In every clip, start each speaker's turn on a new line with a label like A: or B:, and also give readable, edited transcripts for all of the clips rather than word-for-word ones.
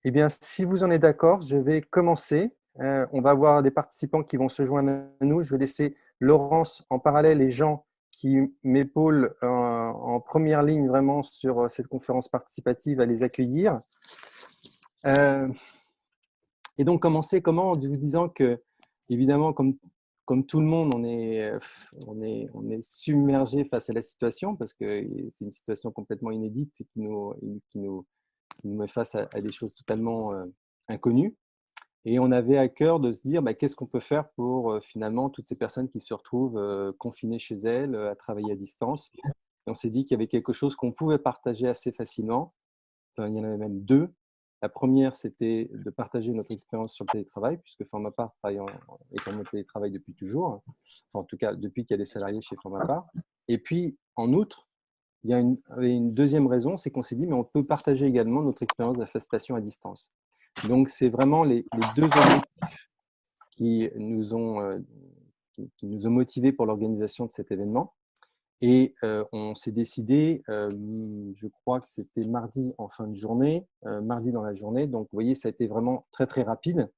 A: Eh bien, si vous en êtes d'accord, je vais commencer. On va avoir des participants qui vont se joindre à nous. Je vais laisser Laurence en parallèle et Jean qui m'épaulent en première ligne vraiment sur cette conférence participative à les accueillir. Et donc, commencer comment? En vous disant que, évidemment, comme tout le monde, on est submergé face à la situation parce que c'est une situation complètement inédite et qui nous met face à des choses totalement inconnues. Et on avait à cœur de se dire qu'est-ce qu'on peut faire pour finalement toutes ces personnes qui se retrouvent confinées chez elles, à travailler à distance. Et on s'est dit qu'il y avait quelque chose qu'on pouvait partager assez facilement. Enfin, il y en avait même deux. La première, c'était de partager notre expérience sur le télétravail, puisque Formapart est en mode télétravail depuis toujours, enfin, en tout cas depuis qu'il y a des salariés chez Formapart. Et puis, en outre, il y a une deuxième raison, c'est qu'on s'est dit, mais on peut partager également notre expérience d'affectation à distance. Donc, c'est vraiment les deux objectifs qui nous ont, qui nous ont motivés pour l'organisation de cet événement. Et on s'est décidé, je crois que c'était mardi en fin de journée, mardi dans la journée. Donc, vous voyez, ça a été vraiment très, très rapide.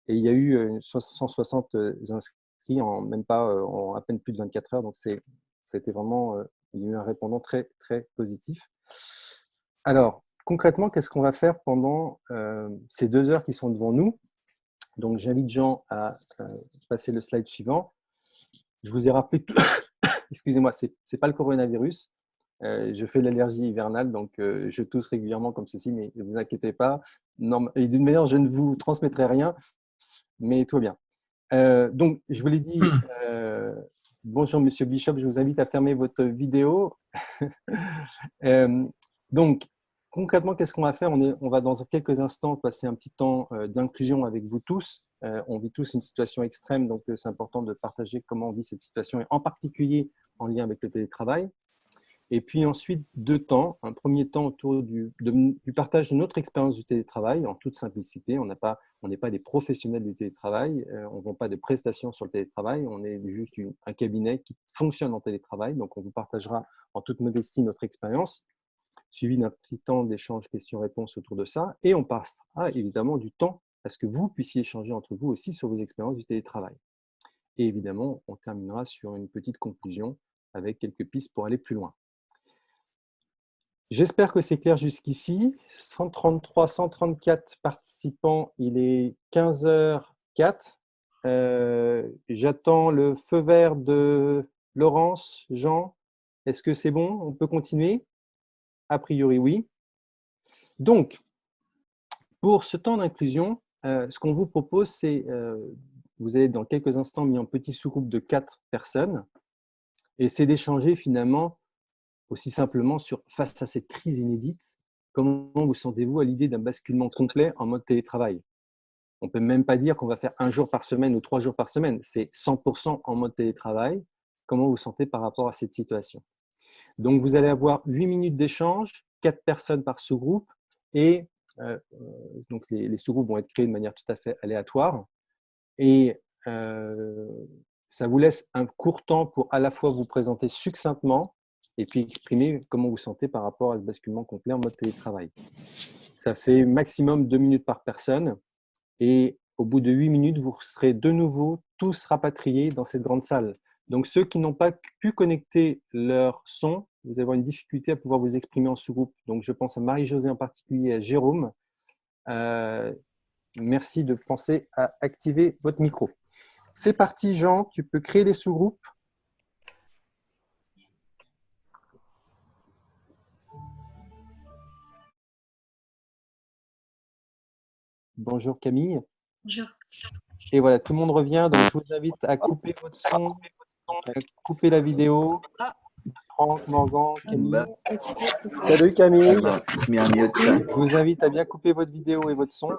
A: Et il y a eu 160 inscrits en même pas, en à peine plus de 24 heures. Donc, c'était vraiment, il y a eu un répondant très, très positif. Alors, concrètement, qu'est-ce qu'on va faire pendant ces 2 heures qui sont devant nous? Donc, j'invite Jean à passer le slide suivant. Je vous ai rappelé, excusez-moi, ce n'est pas le coronavirus. Je fais l'allergie hivernale, donc je tousse régulièrement comme ceci, mais ne vous inquiétez pas. Non, et d'une manière, je ne vous transmettrai rien, mais tout va bien. Donc, je vous l'ai dit, bonjour Monsieur Bishop, je vous invite à fermer votre vidéo. Donc, concrètement, qu'est-ce qu'on va faire? On va dans quelques instants passer un petit temps d'inclusion avec vous tous. On vit tous une situation extrême, donc c'est important de partager comment on vit cette situation, et en particulier en lien avec le télétravail. Et puis ensuite, 2 temps. Un premier temps autour du partage de notre expérience du télétravail en toute simplicité. On n'est pas des professionnels du télétravail, on ne vend pas de prestations sur le télétravail, on est juste un cabinet qui fonctionne en télétravail. Donc, on vous partagera en toute modestie notre expérience, suivi d'un petit temps d'échange questions-réponses autour de ça. Et on passera évidemment du temps à ce que vous puissiez échanger entre vous aussi sur vos expériences du télétravail. Et évidemment, on terminera sur une petite conclusion avec quelques pistes pour aller plus loin. J'espère que c'est clair jusqu'ici. 133, 134 participants, il est 15h04. J'attends le feu vert de Laurence, Jean. Est-ce que c'est bon? On peut continuer? A priori, oui. Donc, pour ce temps d'inclusion, ce qu'on vous propose, c'est, vous allez dans quelques instants mis en petit sous-groupe de 4 personnes, et c'est d'échanger finalement aussi simplement face à cette crise inédite, comment vous sentez-vous à l'idée d'un basculement complet en mode télétravail? On ne peut même pas dire qu'on va faire 1 jour par semaine ou 3 jours par semaine, c'est 100% en mode télétravail. Comment vous vous sentez par rapport à cette situation? Donc, vous allez avoir 8 minutes d'échange, 4 personnes par sous-groupe, et donc les sous-groupes vont être créés de manière tout à fait aléatoire. Et ça vous laisse un court temps pour à la fois vous présenter succinctement et puis exprimer comment vous sentez par rapport à ce basculement complet en mode télétravail. Ça fait maximum 2 minutes par personne, et au bout de 8 minutes, vous serez de nouveau tous rapatriés dans cette grande salle. Donc, ceux qui n'ont pas pu connecter leur son, vous allez avoir une difficulté à pouvoir vous exprimer en sous-groupe. Donc, je pense à Marie-Josée en particulier et à Jérôme. Merci de penser à activer votre micro. C'est parti, Jean, tu peux créer les sous-groupes. Bonjour Camille.
B: Bonjour.
A: Et voilà, tout le monde revient, donc je vous invite à couper votre son, à couper la vidéo. Franck, Morgan, Camille. Salut Camille. Je vous invite à bien couper votre vidéo et votre son.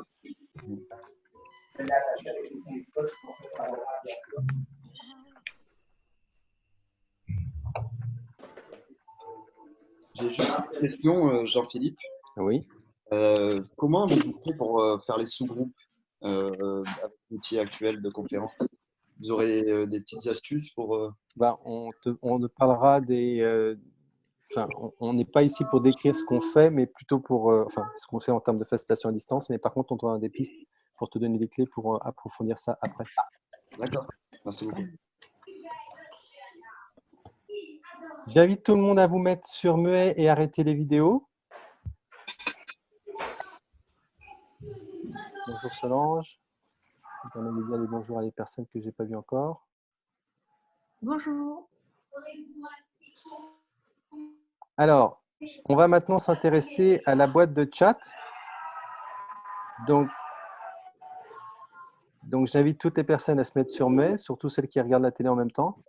C: J'ai juste une question, Jean-Philippe.
A: Oui.
C: Comment avez-vous fait pour faire les sous-groupes avec l'outil actuel de conférence? Vous aurez des petites astuces pour…
A: On te parlera enfin, on n'est pas ici pour décrire ce qu'on fait, mais plutôt pour, enfin, ce qu'on fait en termes de facilitation à distance. Mais par contre, on doit des pistes pour te donner des clés pour approfondir ça après.
C: D'accord, merci beaucoup.
A: J'invite tout le monde à vous mettre sur muet et arrêter les vidéos. Bonjour Solange. Je vais dire les bonjours à les personnes que je n'ai pas vues encore.
B: Bonjour.
A: Alors, on va maintenant s'intéresser à la boîte de chat. Donc j'invite toutes les personnes à se mettre sur muet, surtout celles qui regardent la télé en même temps.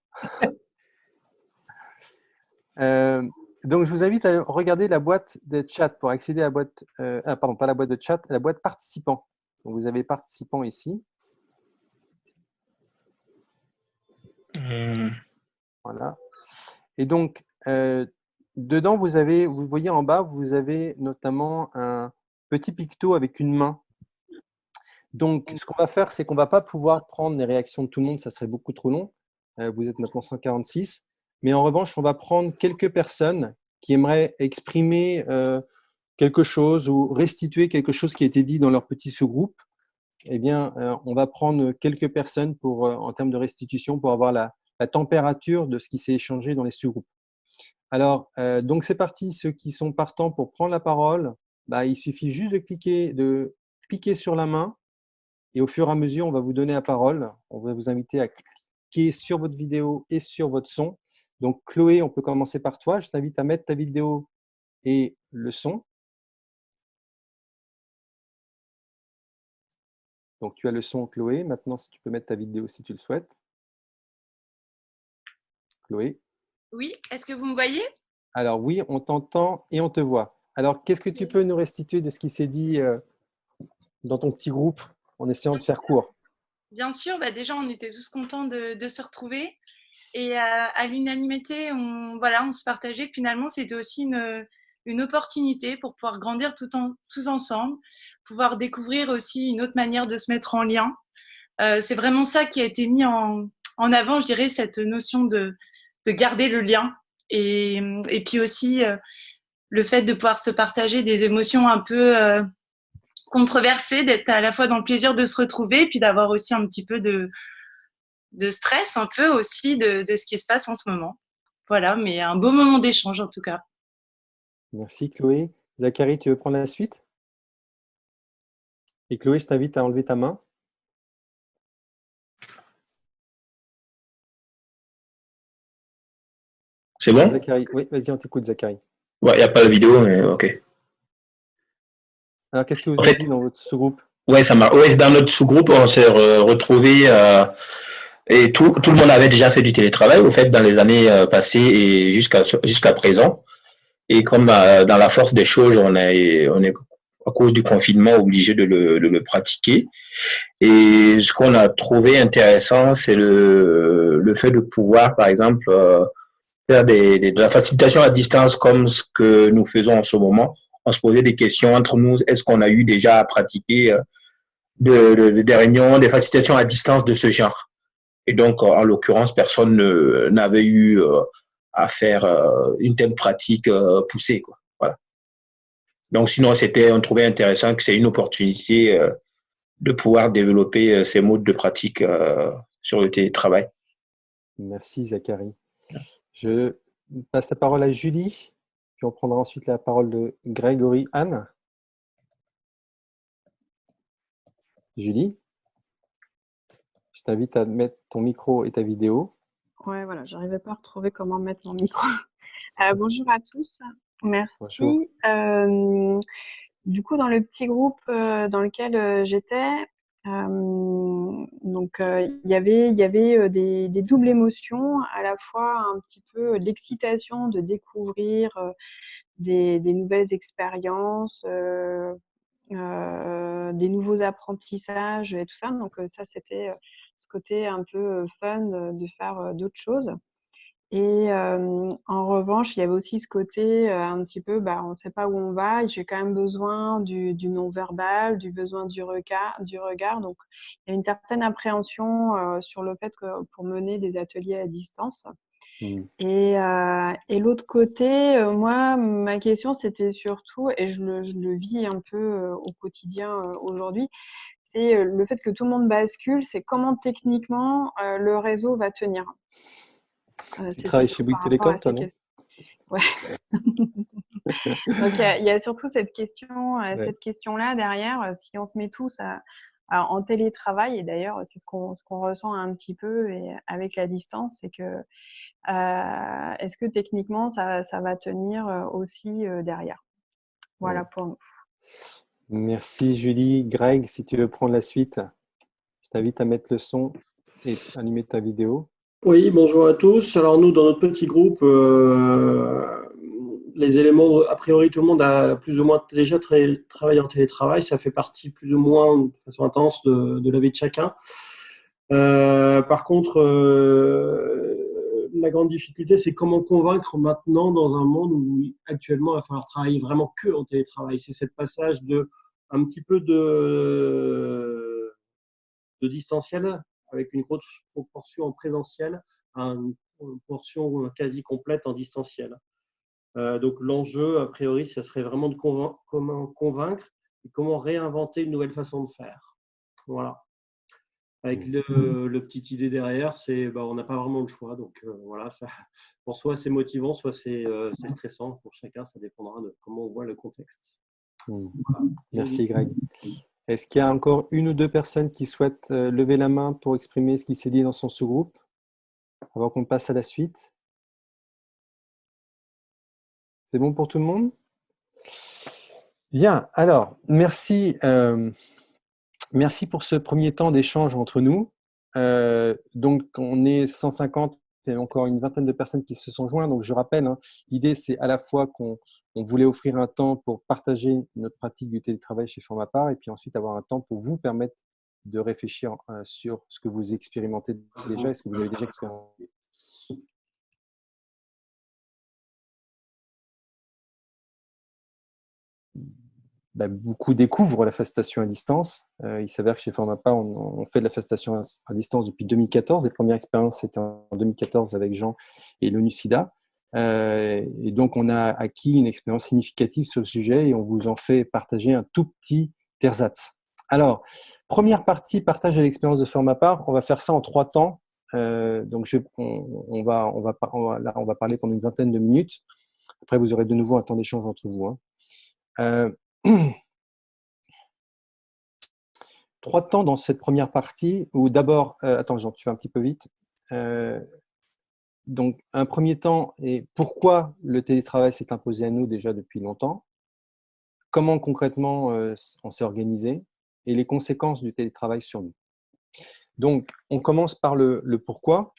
A: Donc, je vous invite à regarder la boîte de chat pour accéder à la boîte, pardon, pas la boîte de chat, la boîte participant. Donc, vous avez participant ici. Voilà. Et donc, dedans, vous voyez en bas, vous avez notamment un petit picto avec une main. Donc, ce qu'on va faire, c'est qu'on ne va pas pouvoir prendre les réactions de tout le monde, ça serait beaucoup trop long. Vous êtes maintenant 146. Mais en revanche, on va prendre quelques personnes qui aimeraient exprimer quelque chose ou restituer quelque chose qui a été dit dans leur petit sous-groupe. Eh bien, on va prendre quelques personnes pour, en termes de restitution pour avoir la température de ce qui s'est échangé dans les sous-groupes. Alors, donc c'est parti. Ceux qui sont partants pour prendre la parole, bah, il suffit juste de cliquer sur la main et au fur et à mesure, on va vous donner la parole. On va vous inviter à cliquer sur votre vidéo et sur votre son. Donc, Chloé, on peut commencer par toi. Je t'invite à mettre ta vidéo et le son. Donc, tu as le son, Chloé. Maintenant, si tu peux mettre ta vidéo si tu le souhaites. Chloé.
B: Oui, est-ce que vous me voyez?
A: Alors oui, on t'entend et on te voit. Alors, qu'est-ce que tu peux nous restituer de ce qui s'est dit dans ton petit groupe en essayant de faire court?
B: Bien sûr, bah déjà, on était tous contents de se retrouver. Et à l'unanimité, on se partageait que finalement, c'était aussi une opportunité pour pouvoir grandir tous ensemble, pouvoir découvrir aussi une autre manière de se mettre en lien. C'est vraiment ça qui a été mis en avant, je dirais, cette notion de garder le lien. Et puis aussi, le fait de pouvoir se partager des émotions un peu controversées, d'être à la fois dans le plaisir de se retrouver, et puis d'avoir aussi un petit peu de stress, un peu aussi de ce qui se passe en ce moment. Voilà, mais un beau moment d'échange en tout cas.
A: Merci Chloé. Zachary, tu veux prendre la suite? Et Chloé, je t'invite à enlever ta main.
D: C'est bon?
A: Zachary, oui, vas-y, on t'écoute, Zachary.
D: Ouais, il n'y a pas de vidéo, mais ok.
A: Alors, qu'est-ce que vous
D: En
A: avez
D: fait,
A: dit dans votre sous-groupe?
D: ouais, ça marche. Ouais, dans notre sous-groupe, on s'est retrouvés et tout le monde avait déjà fait du télétravail, au fait, dans les années passées et jusqu'à présent. Et comme dans la force des choses, on est à cause du confinement obligé de le pratiquer. Et ce qu'on a trouvé intéressant, c'est le fait de pouvoir, par exemple, faire de la facilitation à distance comme ce que nous faisons en ce moment. On se posait des questions entre nous. Est-ce qu'on a eu déjà à pratiquer des réunions, des facilitations à distance de ce genre? Et donc, en l'occurrence, personne n'avait eu à faire une telle pratique poussée, quoi. Voilà. Donc, sinon, on trouvait intéressant que c'est une opportunité de pouvoir développer ces modes de pratique sur le télétravail.
A: Merci, Zachary. Je passe la parole à Julie, puis on prendra ensuite la parole de Grégory Anne. Julie, je t'invite à mettre ton micro et ta vidéo.
E: Ouais, voilà, j'arrivais pas à retrouver comment mettre mon micro. Bonjour à tous, merci.
A: Bonjour.
E: Du coup, dans le petit groupe dans lequel j'étais, il y avait des doubles émotions, à la fois un petit peu l'excitation de découvrir des nouvelles expériences, des nouveaux apprentissages et tout ça. Donc ça, c'était ce côté un peu fun de faire d'autres choses. Et en revanche, il y avait aussi ce côté un petit peu, on ne sait pas où on va. Et j'ai quand même besoin du non-verbal, du besoin du regard. Donc, il y a une certaine appréhension sur le fait que pour mener des ateliers à distance. Et l'autre côté, moi, ma question, c'était surtout, et je le vis un peu au quotidien aujourd'hui, c'est le fait que tout le monde bascule, c'est comment techniquement le réseau va tenir.
D: Tu
E: C'est
D: travailles chez
E: surtout
D: Bouygues
E: par rapport à
D: Télécom, toi,
E: ces
D: non?
E: questions. Ouais. Donc il y a surtout cette question,
D: Ouais.
E: cette question-là derrière. Si on se met tous en télétravail, et d'ailleurs c'est ce qu'on ressent un petit peu et avec la distance, c'est que est-ce que techniquement ça va tenir aussi derrière. Voilà
A: Ouais.
E: pour nous.
A: Merci Julie. Greg, si tu veux prendre la suite, je t'invite à mettre le son et allumer ta vidéo.
F: Oui, bonjour à tous. Alors nous, dans notre petit groupe, les éléments, a priori, tout le monde a plus ou moins déjà travaillé en télétravail. Ça fait partie plus ou moins de façon intense de la vie de chacun. Par contre, la grande difficulté, c'est comment convaincre maintenant dans un monde où actuellement, il va falloir travailler vraiment que en télétravail. C'est cette passage de un petit peu de distanciel avec une grosse proportion en présentiel à une portion quasi complète en distanciel. Donc l'enjeu, a priori, ça serait vraiment de comment convaincre et comment réinventer une nouvelle façon de faire. Voilà. Avec le petite idée derrière, c'est on n'a pas vraiment le choix. Donc voilà, ça, pour soit c'est motivant, soit c'est stressant. Pour chacun, ça dépendra de comment on voit le contexte. Voilà.
A: Merci Greg. Est-ce qu'il y a encore une ou deux personnes qui souhaitent lever la main pour exprimer ce qui s'est dit dans son sous-groupe avant qu'on passe à la suite? C'est bon pour tout le monde? Bien, alors, merci pour ce premier temps d'échange entre nous. Donc, on est 150, il y a encore une vingtaine de personnes qui se sont jointes. Donc, je rappelle, l'idée, c'est à la fois qu'on voulait offrir un temps pour partager notre pratique du télétravail chez Formapar et puis ensuite avoir un temps pour vous permettre de réfléchir sur ce que vous expérimentez déjà et ce que vous avez déjà expérimenté. Beaucoup découvrent la facilitation à distance. Il s'avère que chez Formapar, on fait de la facilitation à distance depuis 2014. Les premières expériences, c'était en 2014 avec Jean et l'ONU-SIDA. Et donc, on a acquis une expérience significative sur le sujet et on vous en fait partager un tout petit ersatz. Alors, première partie, partage de l'expérience de Formapar. On va faire ça en 3 temps. Donc, on va parler pendant une vingtaine de minutes. Après, vous aurez de nouveau un temps d'échange entre vous. 3 temps dans cette première partie où d'abord, attends Jean, tu vas un petit peu vite. Donc, un premier temps est pourquoi le télétravail s'est imposé à nous déjà depuis longtemps, comment concrètement on s'est organisé et les conséquences du télétravail sur nous. Donc, on commence par le pourquoi.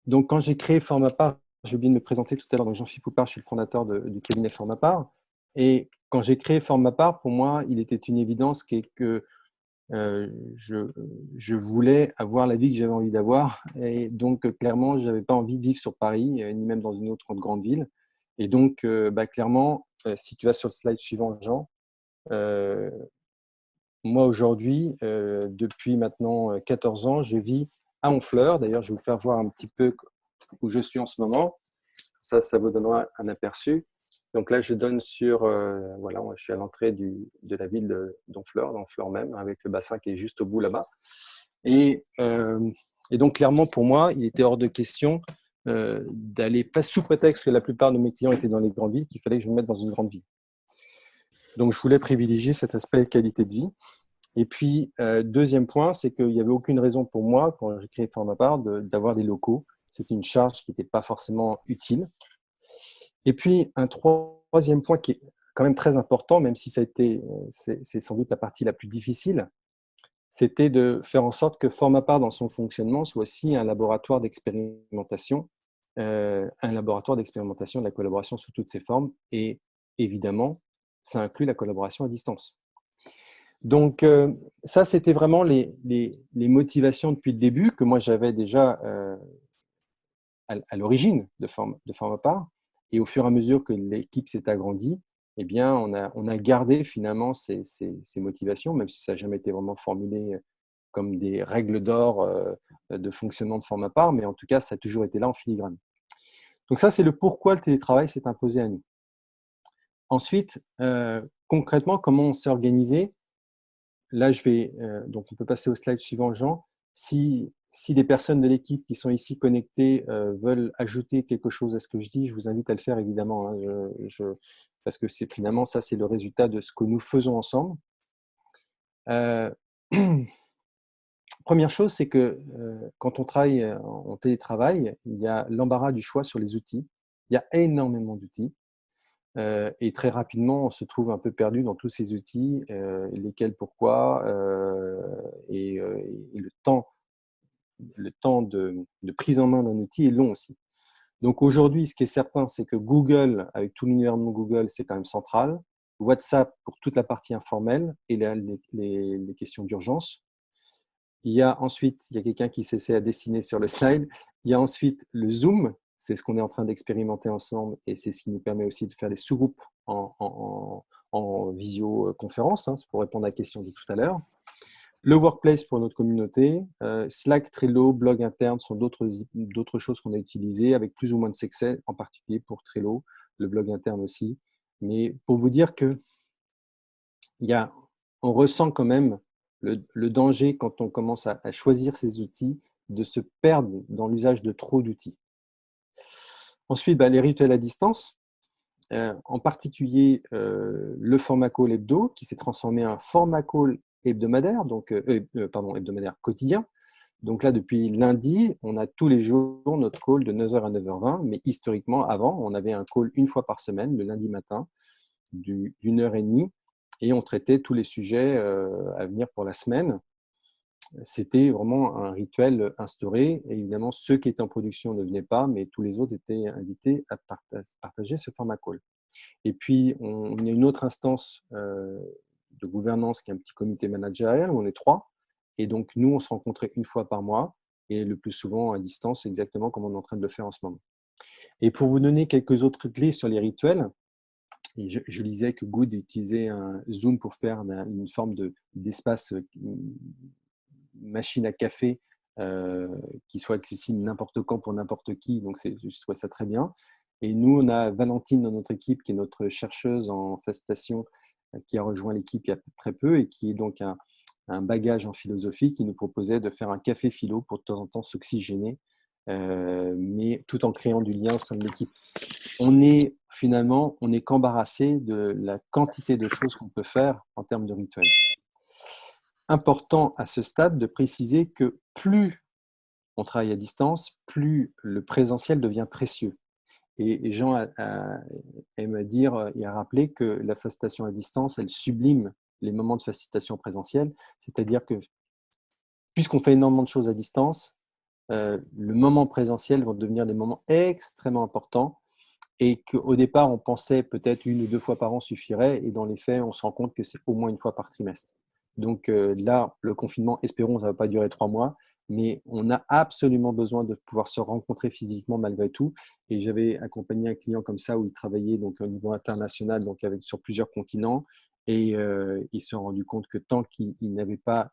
A: Donc, quand j'ai créé Formapar, j'ai oublié de me présenter tout à l'heure, donc Jean-Philippe Poupard, je suis le fondateur du cabinet Formapar. Et quand j'ai créé Formapar, pour moi, il était une évidence que je voulais avoir la vie que j'avais envie d'avoir. Et donc, clairement, je n'avais pas envie de vivre sur Paris, ni même dans une autre grande ville. Et donc, clairement, si tu vas sur le slide suivant, Jean, moi, aujourd'hui, depuis maintenant 14 ans, je vis à Honfleur. D'ailleurs, je vais vous faire voir un petit peu où je suis en ce moment. Ça vous donnera un aperçu. Donc là, je donne sur, voilà, je suis à l'entrée de la ville d'Honfleur même, avec le bassin qui est juste au bout là-bas. Et donc, clairement, pour moi, il était hors de question d'aller, pas sous prétexte que la plupart de mes clients étaient dans les grandes villes, qu'il fallait que je me mette dans une grande ville. Donc, je voulais privilégier cet aspect qualité de vie. Et puis, deuxième point, c'est qu'il n'y avait aucune raison pour moi, quand j'ai créé Formapar, d'avoir des locaux. C'était une charge qui n'était pas forcément utile. Et puis, un troisième point qui est quand même très important, même si c'est sans doute la partie la plus difficile, c'était de faire en sorte que Formapar, dans son fonctionnement, soit aussi un laboratoire d'expérimentation, de la collaboration sous toutes ses formes. Et évidemment, ça inclut la collaboration à distance. Donc, ça, c'était vraiment les motivations depuis le début que moi, j'avais déjà à l'origine de Formapar. Et au fur et à mesure que l'équipe s'est agrandie, eh bien, on a gardé finalement ces motivations, même si ça n'a jamais été vraiment formulé comme des règles d'or de fonctionnement de forme à part, mais en tout cas, ça a toujours été là en filigrane. Donc ça, c'est le pourquoi le télétravail s'est imposé à nous. Ensuite, concrètement, comment on s'est organisé? Là, donc on peut passer au slide suivant, Jean. Si des personnes de l'équipe qui sont ici connectées veulent ajouter quelque chose à ce que je dis, je vous invite à le faire évidemment, hein, parce que finalement, ça, c'est le résultat de ce que nous faisons ensemble. Première chose, c'est que quand on travaille en télétravail, il y a l'embarras du choix sur les outils. Il y a énormément d'outils. Et très rapidement, on se trouve un peu perdu dans tous ces outils, lesquels, pourquoi, et le temps de prise en main d'un outil est long aussi. Donc aujourd'hui, ce qui est certain, c'est que Google, avec tout l'univers de Google, c'est quand même central. WhatsApp pour toute la partie informelle et les questions d'urgence. Il y a quelqu'un qui s'essaie à dessiner sur le slide. Il y a ensuite le Zoom. C'est ce qu'on est en train d'expérimenter ensemble et c'est ce qui nous permet aussi de faire des sous-groupes en visioconférence, hein, pour répondre à la question de tout à l'heure. Le Workplace pour notre communauté. Slack, Trello, blog interne sont d'autres choses qu'on a utilisées avec plus ou moins de succès, en particulier pour Trello, le blog interne aussi. Mais pour vous dire que on ressent quand même le danger quand on commence à choisir ces outils de se perdre dans l'usage de trop d'outils. Ensuite, les rituels à distance, en particulier le format call hebdo qui s'est transformé en format call hebdomadaire, hebdomadaire quotidien. Donc là, depuis lundi, on a tous les jours notre call de 9h à 9h20, mais historiquement, avant, on avait un call une fois par semaine, le lundi matin, d'une heure et demie, et on traitait tous les sujets à venir pour la semaine. C'était vraiment un rituel instauré. Et évidemment, ceux qui étaient en production ne venaient pas, mais tous les autres étaient invités à partager ce format call. Et puis, on a une autre instance de gouvernance qui est un petit comité managérial où on est 3. Et donc, nous, on se rencontrait une fois par mois et le plus souvent à distance, exactement comme on est en train de le faire en ce moment. Et pour vous donner quelques autres clés sur les rituels, et je lisais que Good utilisait un Zoom pour faire une forme d'espace machine à café qui soit accessible n'importe quand pour n'importe qui. Donc, je trouvais ça très bien. Et nous, on a Valentine dans notre équipe, qui est notre chercheuse en fastation, qui a rejoint l'équipe il y a très peu et qui est donc un bagage en philosophie, qui nous proposait de faire un café philo pour de temps en temps s'oxygéner, mais tout en créant du lien au sein de l'équipe. On est qu'embarrassé de la quantité de choses qu'on peut faire en termes de rituels. Important à ce stade de préciser que plus on travaille à distance, plus le présentiel devient précieux. Et Jean aime dire et a rappelé que la facilitation à distance, elle sublime les moments de facilitation présentielle, c'est-à-dire que puisqu'on fait énormément de choses à distance, le moment présentiel va devenir des moments extrêmement importants et qu'au départ, on pensait peut-être 1 ou 2 fois par an suffirait et dans les faits, on se rend compte que c'est au moins 1 fois par trimestre. Donc là, le confinement, espérons, ça ne va pas durer 3 mois, mais on a absolument besoin de pouvoir se rencontrer physiquement malgré tout. Et j'avais accompagné un client comme ça où il travaillait donc au niveau international, donc sur plusieurs continents, et ils se sont rendus compte que tant qu'ils n'avaient pas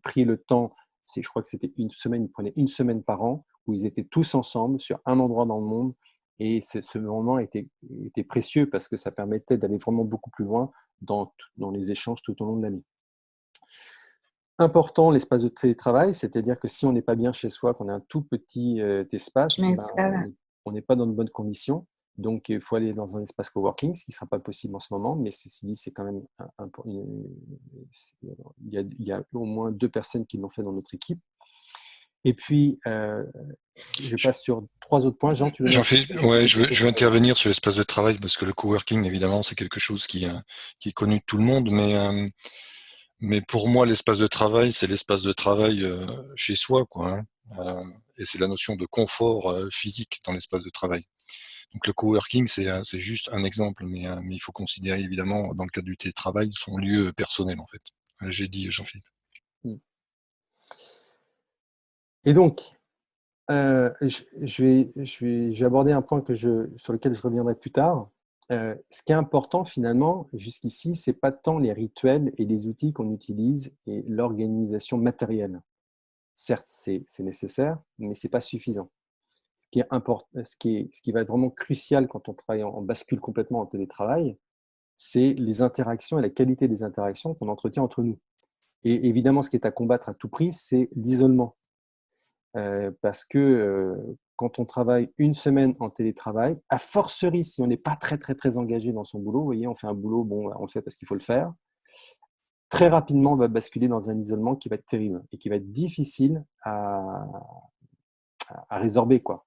A: pris le temps, je crois que c'était une semaine, ils prenaient 1 semaine par an où ils étaient tous ensemble sur un endroit dans le monde. Et ce moment était précieux parce que ça permettait d'aller vraiment beaucoup plus loin dans les échanges tout au long de l'année. Important, l'espace de télétravail, c'est-à-dire que si on n'est pas bien chez soi, qu'on a un tout petit espace, on n'est pas dans de bonnes conditions. Donc, il faut aller dans un espace coworking, ce qui ne sera pas possible en ce moment. Mais ceci dit, c'est quand même il y a au moins 2 personnes qui l'ont fait dans notre équipe. Et puis, je passe sur 3 autres points. Jean, tu veux
G: je vais intervenir sur l'espace de travail parce que le coworking, évidemment, c'est quelque chose qui est connu de tout le monde. Mais pour moi, l'espace de travail, c'est l'espace de travail chez soi, quoi. Et c'est la notion de confort physique dans l'espace de travail. Donc le coworking, c'est juste un exemple, mais il faut considérer évidemment, dans le cadre du télétravail, son lieu personnel, en fait. J'ai dit, Jean-Philippe.
A: Et donc, je vais aborder un point sur lequel je reviendrai plus tard. ce qui est important finalement, jusqu'ici, ce n'est pas tant les rituels et les outils qu'on utilise et l'organisation matérielle. Certes, c'est nécessaire, mais ce n'est pas suffisant. Ce qui va être vraiment crucial quand on travaille on bascule complètement en télétravail, c'est les interactions et la qualité des interactions qu'on entretient entre nous. Et évidemment, ce qui est à combattre à tout prix, c'est l'isolement. Parce que quand on travaille une semaine en télétravail, a fortiori, si on n'est pas très, très, très engagé dans son boulot, vous voyez, on fait un boulot, bon, on le fait parce qu'il faut le faire, très rapidement, on va basculer dans un isolement qui va être terrible et qui va être difficile à résorber, quoi.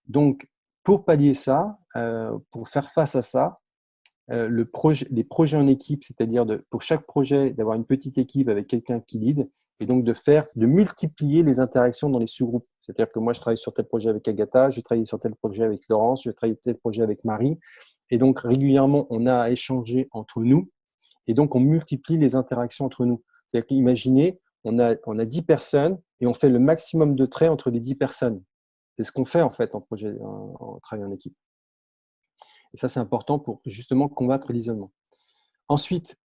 A: Donc, pour pallier ça, pour faire face à ça, les projets en équipe, c'est-à-dire pour chaque projet, d'avoir une petite équipe avec quelqu'un qui lead, et donc de multiplier les interactions dans les sous-groupes. C'est-à-dire que moi, je travaille sur tel projet avec Agatha, je travaille sur tel projet avec Laurence, je travaille sur tel projet avec Marie. Et donc, régulièrement, on a à échanger entre nous, et donc on multiplie les interactions entre nous. C'est-à-dire qu'imaginez, on a 10 personnes, et on fait le maximum de traits entre les 10 personnes. C'est ce qu'on fait en fait en travail en équipe. Et ça, c'est important pour justement combattre l'isolement. Ensuite,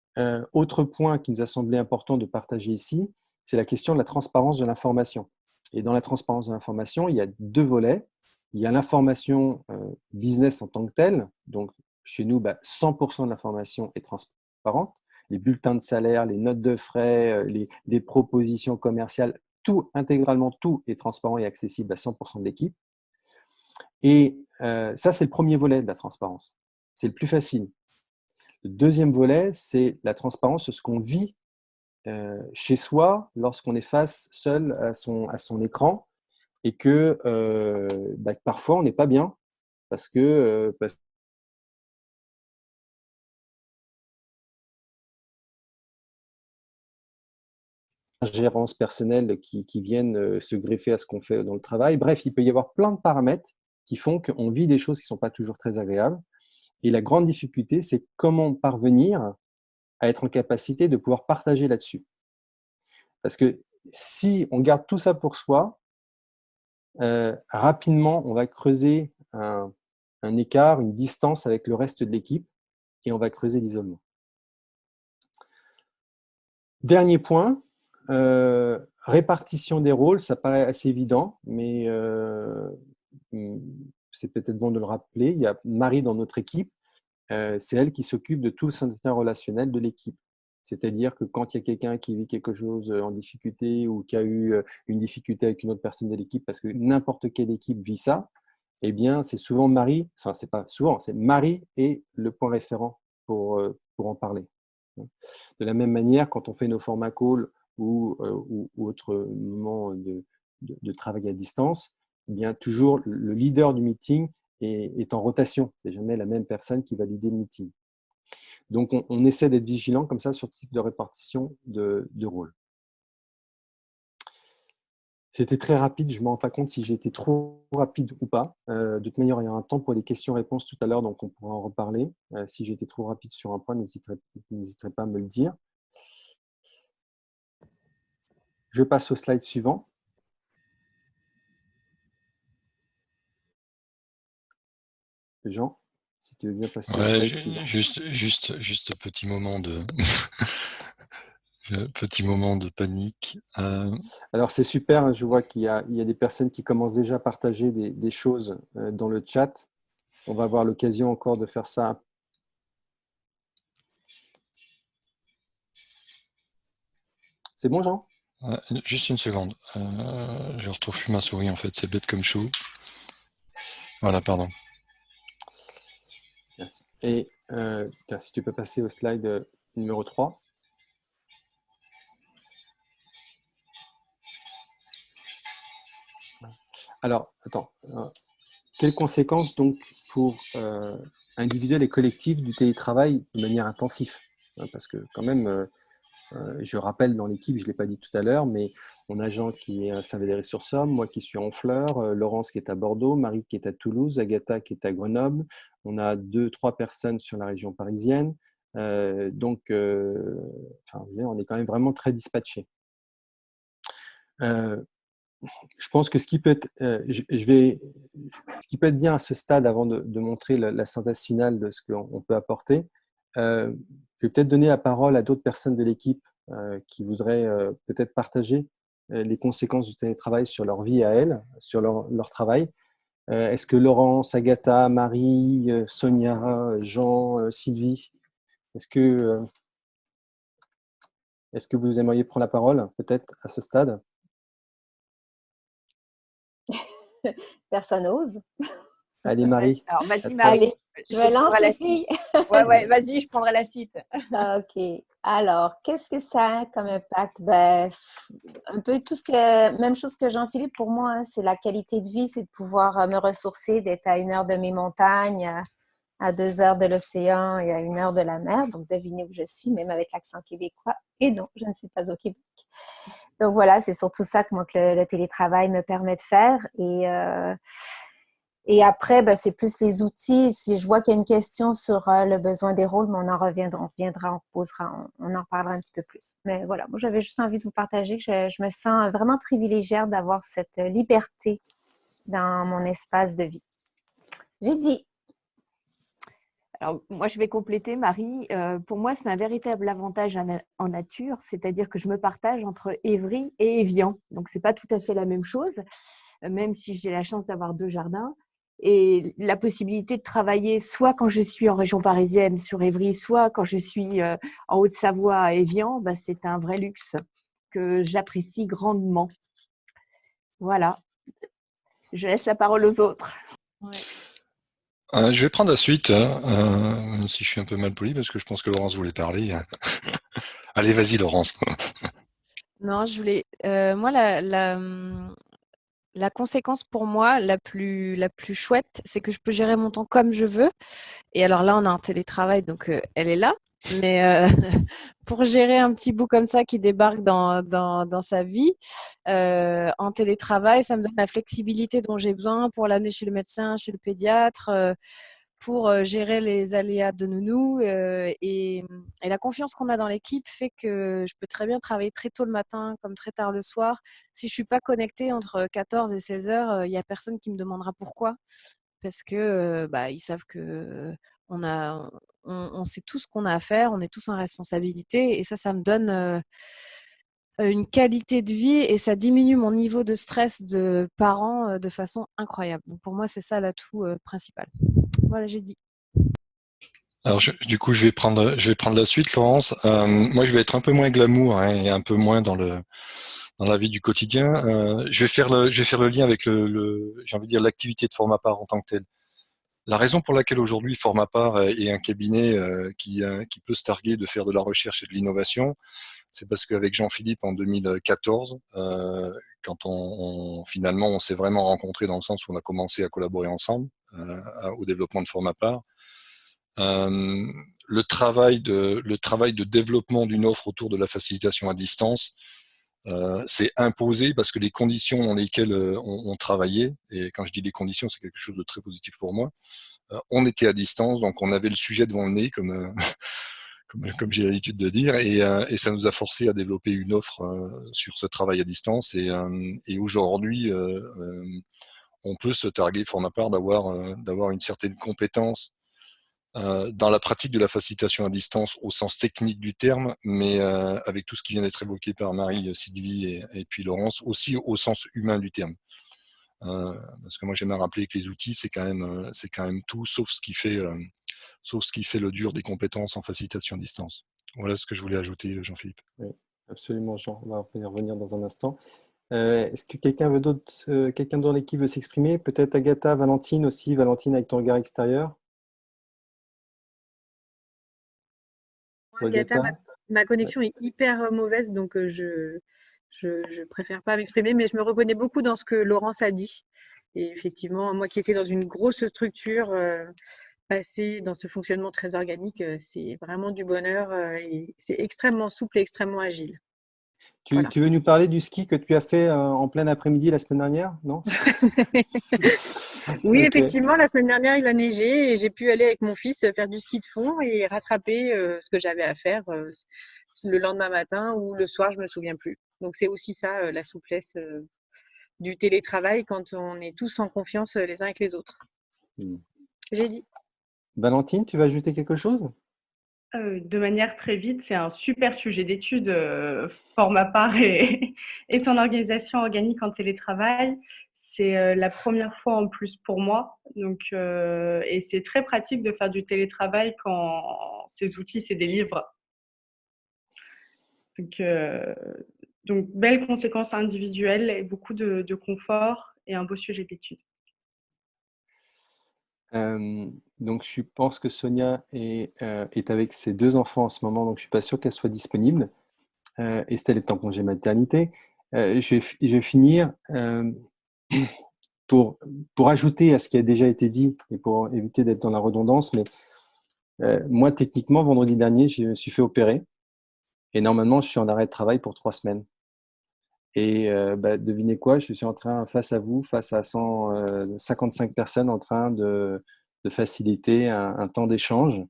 A: autre point qui nous a semblé important de partager ici, c'est la question de la transparence de l'information. Et dans la transparence de l'information, il y a deux volets. Il y a l'information business en tant que telle. Donc, chez nous, 100% de l'information est transparente. Les bulletins de salaire, les notes de frais, des propositions commerciales, intégralement tout est transparent et accessible à 100% de l'équipe. Et ça, c'est le premier volet de la transparence. C'est le plus facile. Le deuxième volet, c'est la transparence sur ce qu'on vit chez soi lorsqu'on est face seul à son écran et que parfois on n'est pas bien parce que ingérences personnelles qui viennent se greffer à ce qu'on fait dans le travail. Bref, il peut y avoir plein de paramètres qui font qu'on vit des choses qui ne sont pas toujours très agréables. Et la grande difficulté, c'est comment parvenir à être en capacité de pouvoir partager là-dessus. Parce que si on garde tout ça pour soi, rapidement, on va creuser un écart, une distance avec le reste de l'équipe et on va creuser l'isolement. Dernier point, répartition des rôles, ça paraît assez évident, mais c'est peut-être bon de le rappeler. Il y a Marie dans notre équipe, c'est elle qui s'occupe de tout le soutien relationnel de l'équipe. C'est-à-dire que quand il y a quelqu'un qui vit quelque chose en difficulté ou qui a eu une difficulté avec une autre personne de l'équipe, parce que n'importe quelle équipe vit ça, eh bien, c'est souvent Marie, enfin, c'est pas souvent, c'est Marie est le point référent pour en parler. De la même manière, quand on fait nos formats call ou autres moments de travail à distance, eh bien, toujours le leader du meeting est en rotation. C'est jamais la même personne qui va leader le meeting. Donc, on essaie d'être vigilant comme ça sur le type de répartition de rôle. C'était très rapide, je ne me rends pas compte si j'ai été trop rapide ou pas. De toute manière, il y aura un temps pour les questions-réponses tout à l'heure, donc on pourra en reparler. Si j'ai été trop rapide sur un point, n'hésiterez pas à me le dire. Je passe au slide suivant. Jean, si tu veux bien passer au slide suivant.
G: Juste petit moment de petit moment de panique.
A: Alors c'est super, je vois qu'il y a des personnes qui commencent déjà à partager des choses dans le chat. On va avoir l'occasion encore de faire ça. C'est bon, Jean?
G: Juste une seconde. Je retrouve plus ma souris en fait, c'est bête comme chou. Voilà, pardon.
A: Et si tu peux passer au slide numéro 3. Alors, attends. Quelles conséquences donc pour individuels et collectifs du télétravail de manière intensive? Parce que quand même, je rappelle dans l'équipe, je ne l'ai pas dit tout à l'heure, mais on a Jean qui est à Saint-Valery-sur-Somme, moi qui suis à Honfleur, Laurence qui est à Bordeaux, Marie qui est à Toulouse, Agatha qui est à Grenoble. On a 2-3 personnes sur la région parisienne. Donc, on est quand même vraiment très dispatchés. je pense que ce qui peut être, ce qui peut être bien à ce stade, avant de montrer la synthèse finale de ce qu'on peut apporter, je vais peut-être donner la parole à d'autres personnes de l'équipe qui voudraient peut-être partager les conséquences du télétravail sur leur vie à elles, sur leur travail. Est-ce que Laurence, Agatha, Marie, Sonia, Jean, Sylvie, est-ce que vous aimeriez prendre la parole peut-être à ce stade?
H: Personne n'ose.
A: Allez, Marie.
I: Alors,
A: à
I: vas-y,
A: toi.
I: Marie.
H: Allez, je me lance,
I: prendrai la
H: les filles.
I: suite. Ouais, vas-y, je prendrai la suite.
H: OK. Alors, qu'est-ce que ça a comme impact? Ben, un peu tout ce que, même chose que Jean-Philippe pour moi, hein, c'est la qualité de vie, c'est de pouvoir me ressourcer, d'être à 1 heure de mes montagnes, à 2 heures de l'océan et à 1 heure de la mer. Donc, devinez où je suis, même avec l'accent québécois. Et non, je ne suis pas au Québec. Donc, voilà, c'est surtout ça que moi, que le télétravail me permet de faire. Et après, ben, c'est plus les outils. Si je vois qu'il y a une question sur le besoin des rôles, mais on reviendra, on en reparlera un petit peu plus. Mais voilà, moi, j'avais juste envie de vous partager que je me sens vraiment privilégiée d'avoir cette liberté dans mon espace de vie. J'ai dit.
I: Alors, moi, je vais compléter, Marie. Pour moi, c'est un véritable avantage en nature, c'est-à-dire que je me partage entre Évry et Évian. Donc, ce n'est pas tout à fait la même chose, même si j'ai la chance d'avoir 2 jardins. Et la possibilité de travailler soit quand je suis en région parisienne sur Évry, soit quand je suis en Haute-Savoie à Évian, bah, c'est un vrai luxe que j'apprécie grandement. Voilà. Je laisse la parole aux autres.
B: Ouais.
G: Je vais prendre la suite, même si je suis un peu mal poli, parce que je pense que Laurence voulait parler. Allez, vas-y, Laurence.
J: Non, je voulais. Moi, la conséquence pour moi, la plus chouette, c'est que je peux gérer mon temps comme je veux. Et alors là, on a un télétravail, donc elle est là. Mais pour gérer un petit bout comme ça qui débarque dans sa vie, en télétravail, ça me donne la flexibilité dont j'ai besoin pour l'amener chez le médecin, chez le pédiatre, pour gérer les aléas de nounou. Et la confiance qu'on a dans l'équipe fait que je peux très bien travailler très tôt le matin comme très tard le soir. Si je ne suis pas connectée entre 14 et 16 heures, il n'y a personne qui me demandera pourquoi. Parce que ils savent que on sait tout ce qu'on a à faire, on est tous en responsabilité. Et ça me donne une qualité de vie et ça diminue mon niveau de stress de parent de façon incroyable. Donc pour moi, c'est ça l'atout principal. Voilà, j'ai dit.
G: Alors, du coup, je vais prendre la suite, Laurence. Moi, je vais être un peu moins glamour et un peu moins dans la vie du quotidien. Je vais faire le lien avec j'ai envie de dire, l'activité de Formapar en tant que telle. La raison pour laquelle aujourd'hui Formapar est un cabinet qui peut se targuer de faire de la recherche et de l'innovation, c'est parce qu'avec Jean-Philippe en 2014, quand finalement on s'est vraiment rencontrés dans le sens où on a commencé à collaborer ensemble au développement de Formapar, le travail de développement d'une offre autour de la facilitation à distance s'est imposé parce que les conditions dans lesquelles on travaillait, et quand je dis les conditions, c'est quelque chose de très positif pour moi, on était à distance, donc on avait le sujet devant le nez, comme j'ai l'habitude de dire, et ça nous a forcé à développer une offre sur ce travail à distance. Et aujourd'hui, on peut se targuer, pour ma part, d'avoir une certaine compétence dans la pratique de la facilitation à distance au sens technique du terme, mais avec tout ce qui vient d'être évoqué par Marie, Sylvie et puis Laurence, aussi au sens humain du terme. Parce que moi j'aime à rappeler que les outils c'est quand même tout sauf ce qui fait le dur des compétences en facilitation à distance. Voilà ce que je voulais ajouter, Jean-Philippe.
A: Oui, absolument, Jean. On va y revenir dans un instant. Est-ce que quelqu'un dans l'équipe veut s'exprimer? Peut-être Agatha, Valentine aussi. Valentine, avec ton regard extérieur.
K: Agatha, ma connexion est hyper mauvaise, donc je préfère pas m'exprimer, mais je me reconnais beaucoup dans ce que Laurence a dit. Et effectivement, moi qui étais dans une grosse structure, passer dans ce fonctionnement très organique, c'est vraiment du bonheur et c'est extrêmement souple et extrêmement agile. Voilà.
A: Tu veux nous parler du ski que tu as fait en plein après-midi la semaine dernière, non?
K: Oui,
A: Ok.
K: effectivement, la semaine dernière, il a neigé et j'ai pu aller avec mon fils faire du ski de fond et rattraper ce que j'avais à faire le lendemain matin ou le soir, je me souviens plus. Donc, c'est aussi ça, la souplesse du télétravail quand on est tous en confiance les uns avec les autres. J'ai dit.
A: Valentine, tu vas ajouter quelque chose?
L: De manière très vite, c'est un super sujet d'étude pour ma part et son organisation organique en télétravail. C'est la première fois en plus pour moi. Donc, et c'est très pratique de faire du télétravail quand ces outils, c'est des livres. Donc, belles conséquences individuelles et beaucoup de confort et un beau sujet d'étude.
A: Donc, je pense que Sonia est avec ses 2 enfants en ce moment, donc je ne suis pas sûr qu'elle soit disponible. Estelle est en congé maternité. Je vais finir pour ajouter à ce qui a déjà été dit et pour éviter d'être dans la redondance. Mais moi, techniquement, vendredi dernier, je me suis fait opérer et normalement, je suis en arrêt de travail pour 3 semaines. Et devinez quoi, je suis en train, face à vous, face à 155 personnes, en train de faciliter un temps d'échange.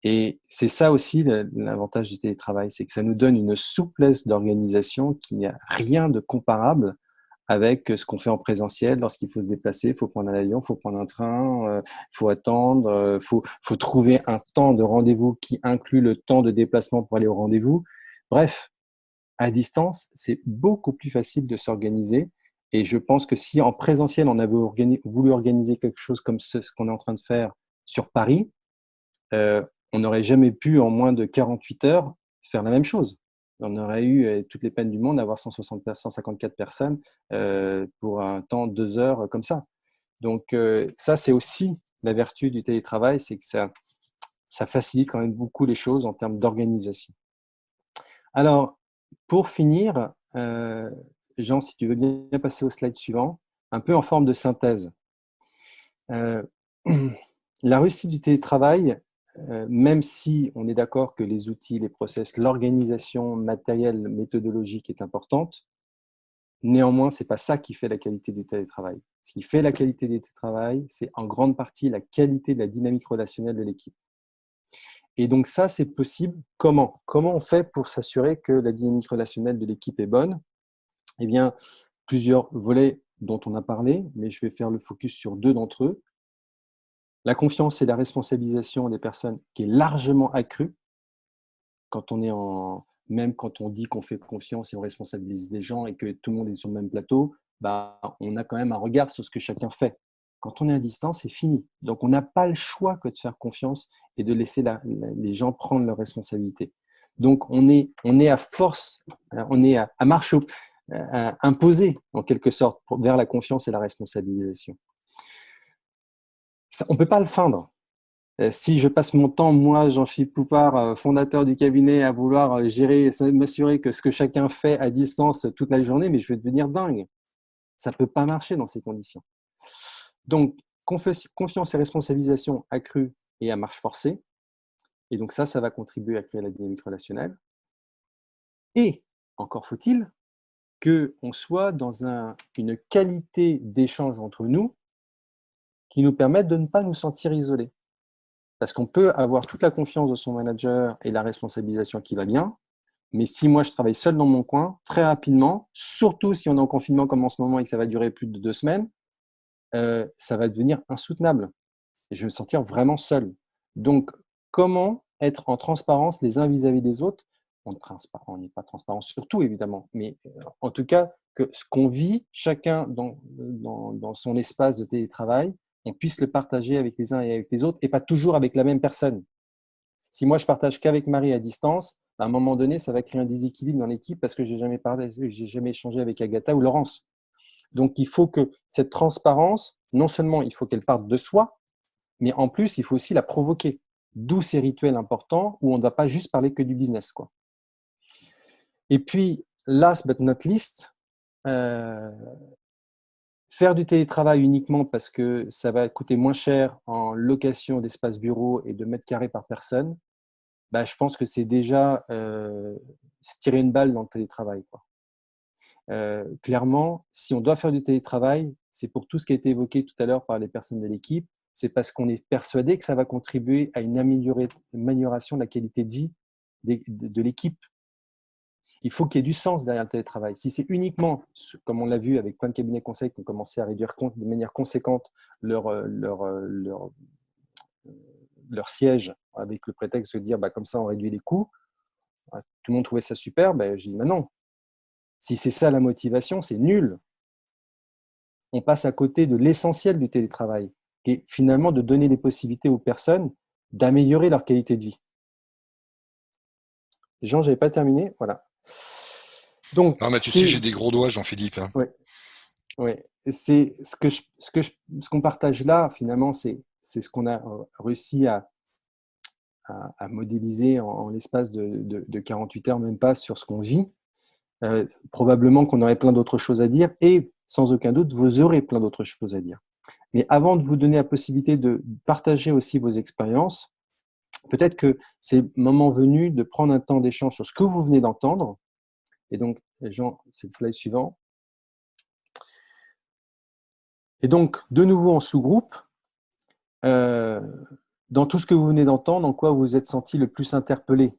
A: Et c'est ça aussi l'avantage du télétravail, c'est que ça nous donne une souplesse d'organisation qui n'y a rien de comparable avec ce qu'on fait en présentiel lorsqu'il faut se déplacer, il faut prendre un avion, il faut prendre un train, il faut attendre, faut trouver un temps de rendez-vous qui inclut le temps de déplacement pour aller au rendez-vous. Bref, à distance, c'est beaucoup plus facile de s'organiser. Et je pense que si en présentiel, on avait voulu organiser quelque chose comme ce qu'on est en train de faire sur Paris, on n'aurait jamais pu, en moins de 48 heures, faire la même chose. On aurait eu toutes les peines du monde d'avoir 154 personnes pour un temps de 2 heures comme ça. Donc, ça, c'est aussi la vertu du télétravail, c'est que ça facilite quand même beaucoup les choses en termes d'organisation. Alors, pour finir, Jean, si tu veux bien passer au slide suivant, un peu en forme de synthèse. La réussite du télétravail, même si on est d'accord que les outils, les process, l'organisation matérielle, méthodologique est importante, néanmoins, ce n'est pas ça qui fait la qualité du télétravail. Ce qui fait la qualité du télétravail, c'est en grande partie la qualité de la dynamique relationnelle de l'équipe. Et donc ça, c'est possible. Comment on fait pour s'assurer que la dynamique relationnelle de l'équipe est bonne? Eh bien, plusieurs volets dont on a parlé, mais je vais faire le focus sur 2 d'entre eux. La confiance et la responsabilisation des personnes qui est largement accrue. Même quand on dit qu'on fait confiance et on responsabilise les gens et que tout le monde est sur le même plateau, on a quand même un regard sur ce que chacun fait. Quand on est à distance, c'est fini. Donc, on n'a pas le choix que de faire confiance et de laisser les gens prendre leurs responsabilités. Donc, on est à force, on est à marche imposée, en quelque sorte, vers la confiance et la responsabilisation. On ne peut pas le feindre. Si je passe mon temps, moi, Jean-Philippe Poupard, fondateur du cabinet, à vouloir gérer, m'assurer que ce que chacun fait à distance toute la journée, mais je vais devenir dingue. Ça ne peut pas marcher dans ces conditions. Donc, confiance et responsabilisation accrue et à marche forcée. Et donc ça va contribuer à créer la dynamique relationnelle. Et encore faut-il qu'on soit dans une qualité d'échange entre nous qui nous permette de ne pas nous sentir isolés. Parce qu'on peut avoir toute la confiance de son manager et la responsabilisation qui va bien, mais si moi je travaille seul dans mon coin, très rapidement, surtout si on est en confinement comme en ce moment et que ça va durer plus de 2 semaines, ça va devenir insoutenable. Et je vais me sentir vraiment seul. Donc, comment être en transparence les uns vis-à-vis des autres? On n'est pas transparent sur tout, évidemment, mais en tout cas, que ce qu'on vit chacun dans son espace de télétravail, on puisse le partager avec les uns et avec les autres, et pas toujours avec la même personne. Si moi, je partage qu'avec Marie à distance, à un moment donné, ça va créer un déséquilibre dans l'équipe parce que je n'ai jamais échangé avec Agatha ou Laurence. Donc, il faut que cette transparence, non seulement il faut qu'elle parte de soi, mais en plus, il faut aussi la provoquer. D'où ces rituels importants où on ne va pas juste parler que du business, quoi. Et puis, last but not least, faire du télétravail uniquement parce que ça va coûter moins cher en location d'espace bureau et de mètres carrés par personne, je pense que c'est déjà se tirer une balle dans le télétravail, quoi. Clairement, si on doit faire du télétravail, c'est pour tout ce qui a été évoqué tout à l'heure par les personnes de l'équipe, c'est parce qu'on est persuadé que ça va contribuer à une amélioration de la qualité de vie de l'équipe. Il faut qu'il y ait du sens derrière le télétravail. Si c'est uniquement, comme on l'a vu avec plein de cabinets conseils qui ont commencé à réduire de manière conséquente leur siège avec le prétexte de dire comme ça on réduit les coûts, tout le monde trouvait ça super, je dis non. Si c'est ça la motivation, c'est nul. On passe à côté de l'essentiel du télétravail, qui est finalement de donner les possibilités aux personnes d'améliorer leur qualité de vie. Jean, je n'avais pas terminé, voilà. Donc,
G: non, mais tu sais, j'ai des gros doigts, Jean-Philippe. Hein.
A: Oui. C'est ce qu'on partage là, finalement, c'est ce qu'on a réussi à modéliser en l'espace de 48 heures, même pas, sur ce qu'on vit. Probablement qu'on aurait plein d'autres choses à dire et sans aucun doute, vous aurez plein d'autres choses à dire. Mais avant de vous donner la possibilité de partager aussi vos expériences, peut-être que c'est le moment venu de prendre un temps d'échange sur ce que vous venez d'entendre. Et donc, Jean, c'est le slide suivant. Et donc, de nouveau en sous-groupe, dans tout ce que vous venez d'entendre, en quoi vous vous êtes senti le plus interpellé?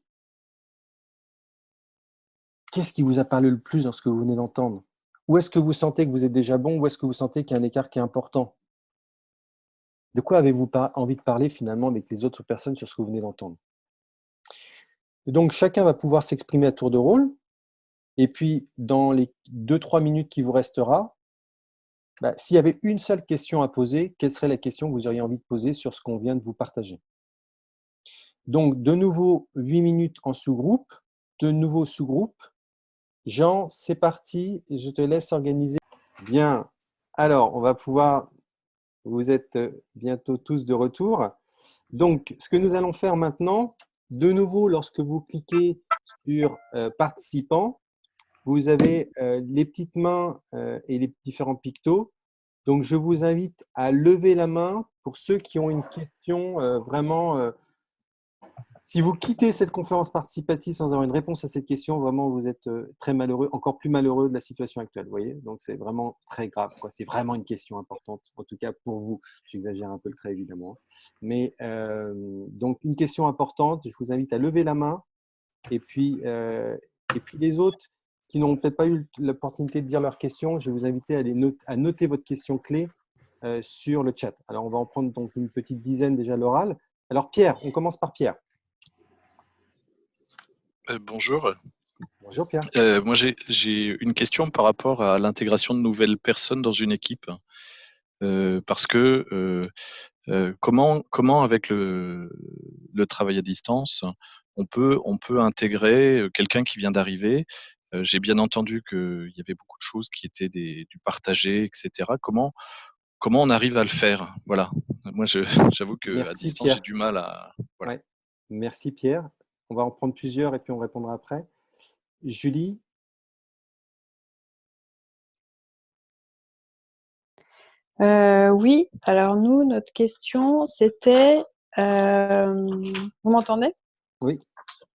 A: Qu'est-ce qui vous a parlé le plus dans ce que vous venez d'entendre? Où est-ce que vous sentez que vous êtes déjà bon? Où est-ce que vous sentez qu'il y a un écart qui est important? De quoi avez-vous envie de parler finalement avec les autres personnes sur ce que vous venez d'entendre? Donc, chacun va pouvoir s'exprimer à tour de rôle. Et puis, dans les 2-3 minutes qui vous restera, s'il y avait une seule question à poser, quelle serait la question que vous auriez envie de poser sur ce qu'on vient de vous partager? Donc, de nouveau, 8 minutes en sous-groupe, de nouveaux sous-groupes. Jean, c'est parti, je te laisse organiser. Bien, alors, on va pouvoir, vous êtes bientôt tous de retour. Donc, ce que nous allons faire maintenant, de nouveau, lorsque vous cliquez sur participants, vous avez les petites mains et les différents pictos. Donc, je vous invite à lever la main pour ceux qui ont une question vraiment. Si vous quittez cette conférence participative sans avoir une réponse à cette question, vraiment, vous êtes très malheureux, encore plus malheureux de la situation actuelle. Vous voyez, donc c'est vraiment très grave. C'est vraiment une question importante, en tout cas pour vous. J'exagère un peu le trait, évidemment. Mais donc, une question importante, je vous invite à lever la main. Et puis les autres qui n'ont peut-être pas eu l'opportunité de dire leur question, je vais vous inviter à noter votre question clé sur le chat. Alors, on va en prendre donc une petite dizaine déjà à l'oral. Alors, Pierre, on commence par Pierre.
M: Bonjour.
A: Bonjour Pierre.
M: Moi, j'ai une question par rapport à l'intégration de nouvelles personnes dans une équipe. Parce que comment avec le travail à distance, on peut intégrer quelqu'un qui vient d'arriver. J'ai bien entendu qu'il y avait beaucoup de choses qui étaient du partagé, etc. Comment on arrive à le faire? Voilà. Moi, j'avoue qu'à distance, j'ai du mal à… Voilà.
A: Ouais. Merci Pierre. On va en prendre plusieurs et puis on répondra après. Julie?
E: Oui, alors nous, notre question, c'était… vous m'entendez?
A: Oui.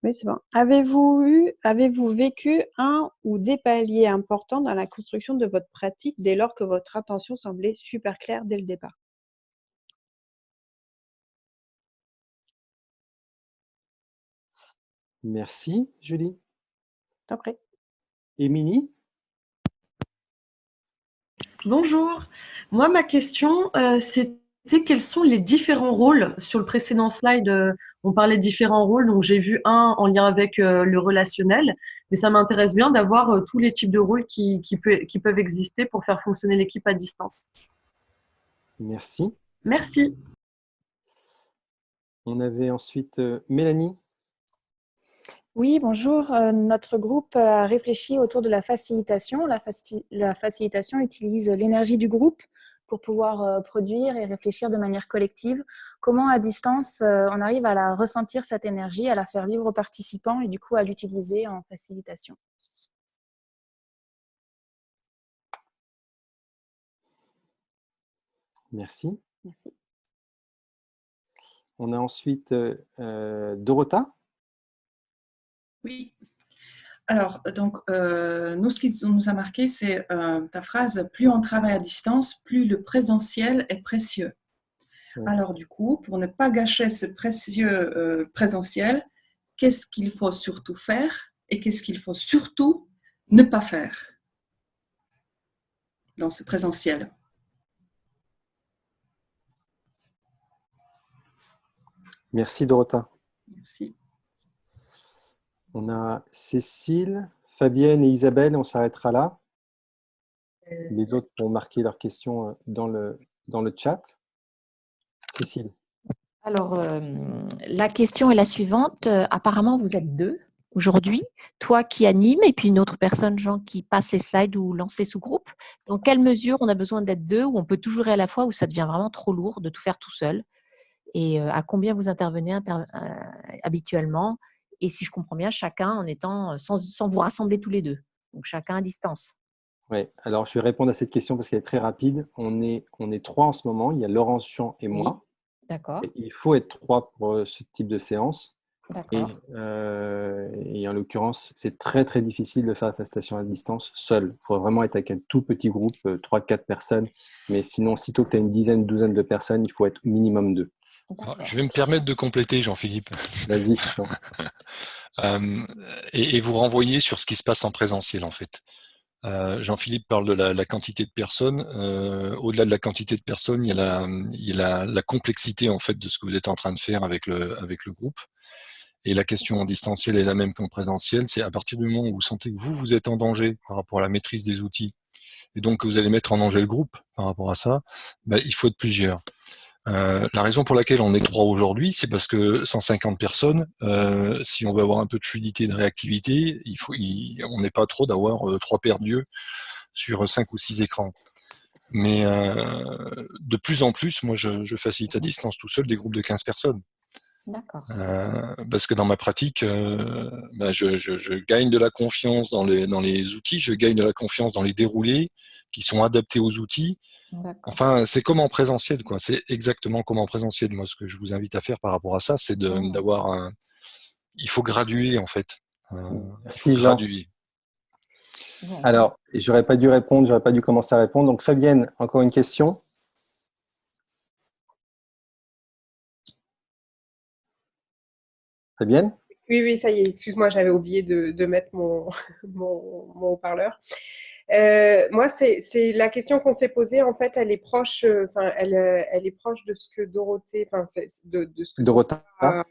E: Oui, c'est bon. Avez-vous vécu un ou des paliers importants dans la construction de votre pratique dès lors que votre intention semblait super claire dès le départ?
A: Merci Julie.
E: T'en prie.
A: Émilie?
N: Bonjour. Moi, ma question, c'était quels sont les différents rôles? Sur le précédent slide, on parlait de différents rôles, donc j'ai vu un en lien avec le relationnel, mais ça m'intéresse bien d'avoir tous les types de rôles qui peuvent exister pour faire fonctionner l'équipe à distance.
A: Merci.
N: Merci.
A: On avait ensuite Mélanie.
O: Oui, bonjour. Notre groupe a réfléchi autour de la facilitation. La facilitation utilise l'énergie du groupe pour pouvoir produire et réfléchir de manière collective. Comment, à distance, on arrive à la ressentir, cette énergie, à la faire vivre aux participants et du coup à l'utiliser en facilitation.
A: Merci.
O: Merci.
A: On a ensuite Dorota.
P: Oui. Alors, donc, nous, ce qui nous a marqué, c'est ta phrase « Plus on travaille à distance, plus le présentiel est précieux ». Alors, du coup, pour ne pas gâcher ce précieux présentiel, qu'est-ce qu'il faut surtout faire et qu'est-ce qu'il faut surtout ne pas faire dans ce présentiel.
A: Merci Dorota.
P: Merci.
A: On a Cécile, Fabienne et Isabelle, on s'arrêtera là. Les autres vont marquer leurs questions dans le chat. Cécile.
Q: Alors, la question est la suivante. Apparemment, vous êtes deux aujourd'hui. Toi qui anime et puis une autre personne, Jean, qui passe les slides ou lance les sous-groupes. Dans quelle mesure on a besoin d'être deux ou on peut tout gérer à la fois ou ça devient vraiment trop lourd de tout faire tout seul? Et à combien vous intervenez habituellement? Et si je comprends bien, chacun en étant sans vous rassembler tous les deux. Donc, chacun à distance.
A: Oui, alors je vais répondre à cette question parce qu'elle est très rapide. On est 3 en ce moment. Il y a Laurence, Jean et moi.
Q: D'accord.
A: Il faut être 3 pour ce type de séance. Et en l'occurrence, c'est très très difficile de faire la facilitation à distance seul. Il faut vraiment être avec un tout petit groupe, 3-4 personnes. Mais sinon, sitôt que tu as une dizaine, douzaine de personnes, il faut être minimum 2.
G: Alors, je vais me permettre de compléter, Jean-Philippe.
A: Vas-y.
G: Et vous renvoyer sur ce qui se passe en présentiel, en fait. Jean-Philippe parle de la quantité de personnes. Au-delà de la quantité de personnes, il y a la complexité en fait de ce que vous êtes en train de faire avec le groupe. Et la question en distanciel est la même qu'en présentiel. C'est à partir du moment où vous sentez que vous êtes en danger par rapport à la maîtrise des outils, et donc que vous allez mettre en danger le groupe par rapport à ça, il faut être plusieurs. La raison pour laquelle on est 3 aujourd'hui, c'est parce que 150 personnes, si on veut avoir un peu de fluidité et de réactivité, on n'est pas trop d'avoir 3 paires d'yeux sur 5 ou 6 écrans. Mais de plus en plus, moi je facilite à distance tout seul des groupes de 15 personnes.
Q: D'accord.
G: Parce que dans ma pratique, je gagne de la confiance dans les outils, je gagne de la confiance dans les déroulés qui sont adaptés aux outils. Enfin, c'est comme en présentiel, quoi. C'est exactement comme en présentiel. Moi, ce que je vous invite à faire par rapport à ça, c'est d'avoir un. Il faut graduer, en fait.
A: Merci, Jean. Alors, j'aurais pas dû répondre, j'aurais pas dû commencer à répondre. Donc, Fabienne, encore une question? Fabienne?
R: Oui, ça y est, excuse-moi, j'avais oublié de mettre mon haut-parleur. Moi, c'est la question qu'on s'est posée, en fait, elle est proche, elle est proche de ce que Dorothée, de ce que
A: Dorota
R: a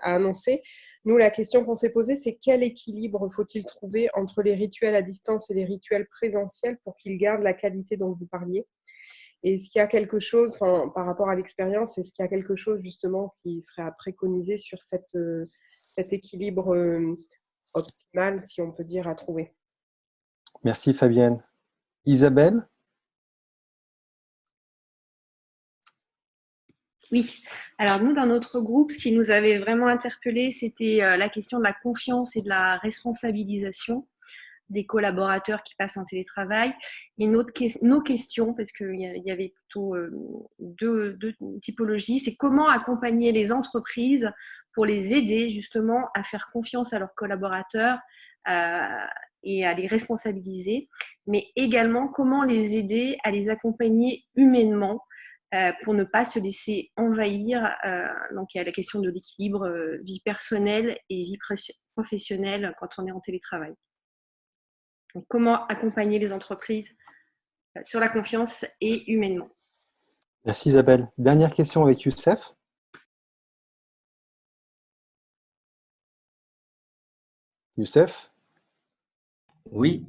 R: annoncé. Nous, la question qu'on s'est posée, c'est quel équilibre faut-il trouver entre les rituels à distance et les rituels présentiels pour qu'ils gardent la qualité dont vous parliez? Et est-ce qu'il y a quelque chose, par rapport à l'expérience, est-ce qu'il y a quelque chose justement qui serait à préconiser sur cet équilibre optimal, si on peut dire, à trouver?
A: Merci Fabienne. Isabelle?
L: Oui, alors nous, dans notre groupe, ce qui nous avait vraiment interpellés, c'était la question de la confiance et de la responsabilisation des collaborateurs qui passent en télétravail. Et nos questions, parce qu'il y avait plutôt deux typologies, c'est comment accompagner les entreprises pour les aider justement à faire confiance à leurs collaborateurs et à les responsabiliser, mais également comment les aider à les accompagner humainement pour ne pas se laisser envahir. Donc, il y a la question de l'équilibre vie personnelle et vie professionnelle quand on est en télétravail. Donc, comment accompagner les entreprises sur la confiance et humainement.
A: Merci Isabelle. Dernière question avec Youssef. Youssef?
S: Oui.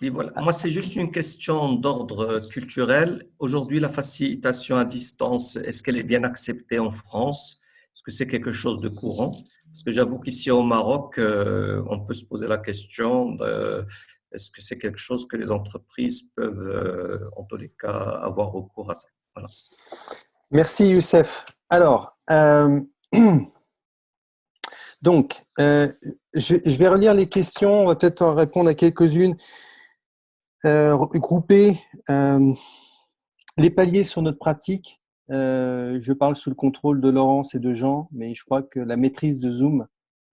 S: Oui, voilà. Moi, c'est juste une question d'ordre culturel. Aujourd'hui, la facilitation à distance, est-ce qu'elle est bien acceptée en France? Est-ce que c'est quelque chose de courant? Parce que j'avoue qu'ici au Maroc, on peut se poser la question est-ce que c'est quelque chose que les entreprises peuvent, en tous les cas, avoir recours à ça? Voilà.
A: Merci Youssef. Alors, donc, je vais relire les questions, on va peut-être en répondre à quelques-unes. Grouper les paliers sur notre pratique. Je parle sous le contrôle de Laurence et de Jean, mais je crois que la maîtrise de Zoom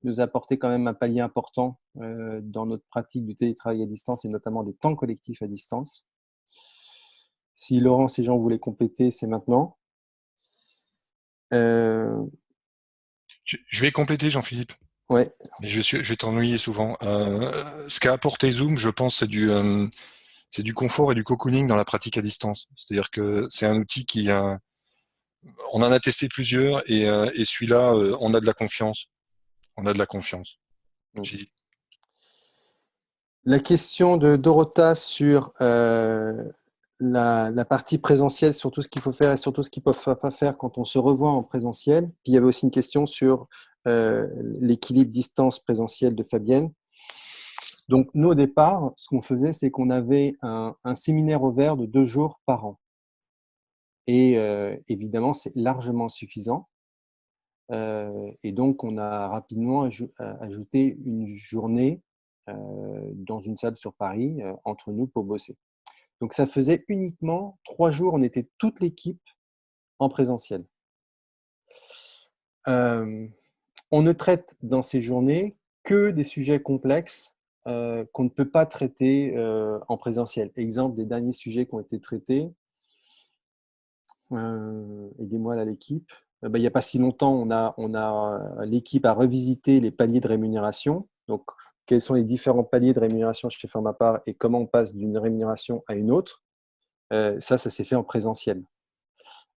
A: nous a apporté quand même un palier important dans notre pratique du télétravail à distance et notamment des temps collectifs à distance. Si Laurence et Jean voulaient compléter, c'est maintenant.
G: Je vais compléter, Jean-Philippe.
A: Ouais.
G: Mais je vais t'ennuyer souvent. Ce qu'a apporté Zoom, je pense, c'est du confort et du cocooning dans la pratique à distance. C'est-à-dire que c'est un outil on en a testé plusieurs et celui-là, on a de la confiance. On a de la confiance.
A: La question de Dorota sur la partie présentielle, sur tout ce qu'il faut faire et surtout ce qu'il ne faut pas faire quand on se revoit en présentiel. Puis il y avait aussi une question sur l'équilibre distance-présentiel de Fabienne. Donc, nous, au départ, ce qu'on faisait, c'est qu'on avait un séminaire ouvert de 2 jours par an. Et évidemment, c'est largement suffisant. Et donc, on a rapidement ajouté une journée dans une salle sur Paris, entre nous, pour bosser. Donc, ça faisait uniquement 3 jours, on était toute l'équipe en présentiel. On ne traite dans ces journées que des sujets complexes qu'on ne peut pas traiter en présentiel. Exemple des derniers sujets qui ont été traités. Aidez-moi là, l'équipe. Il n'y a pas si longtemps, l'équipe a revisité les paliers de rémunération. Donc, quels sont les différents paliers de rémunération chez Formapar et comment on passe d'une rémunération à une autre. Ça s'est fait en présentiel.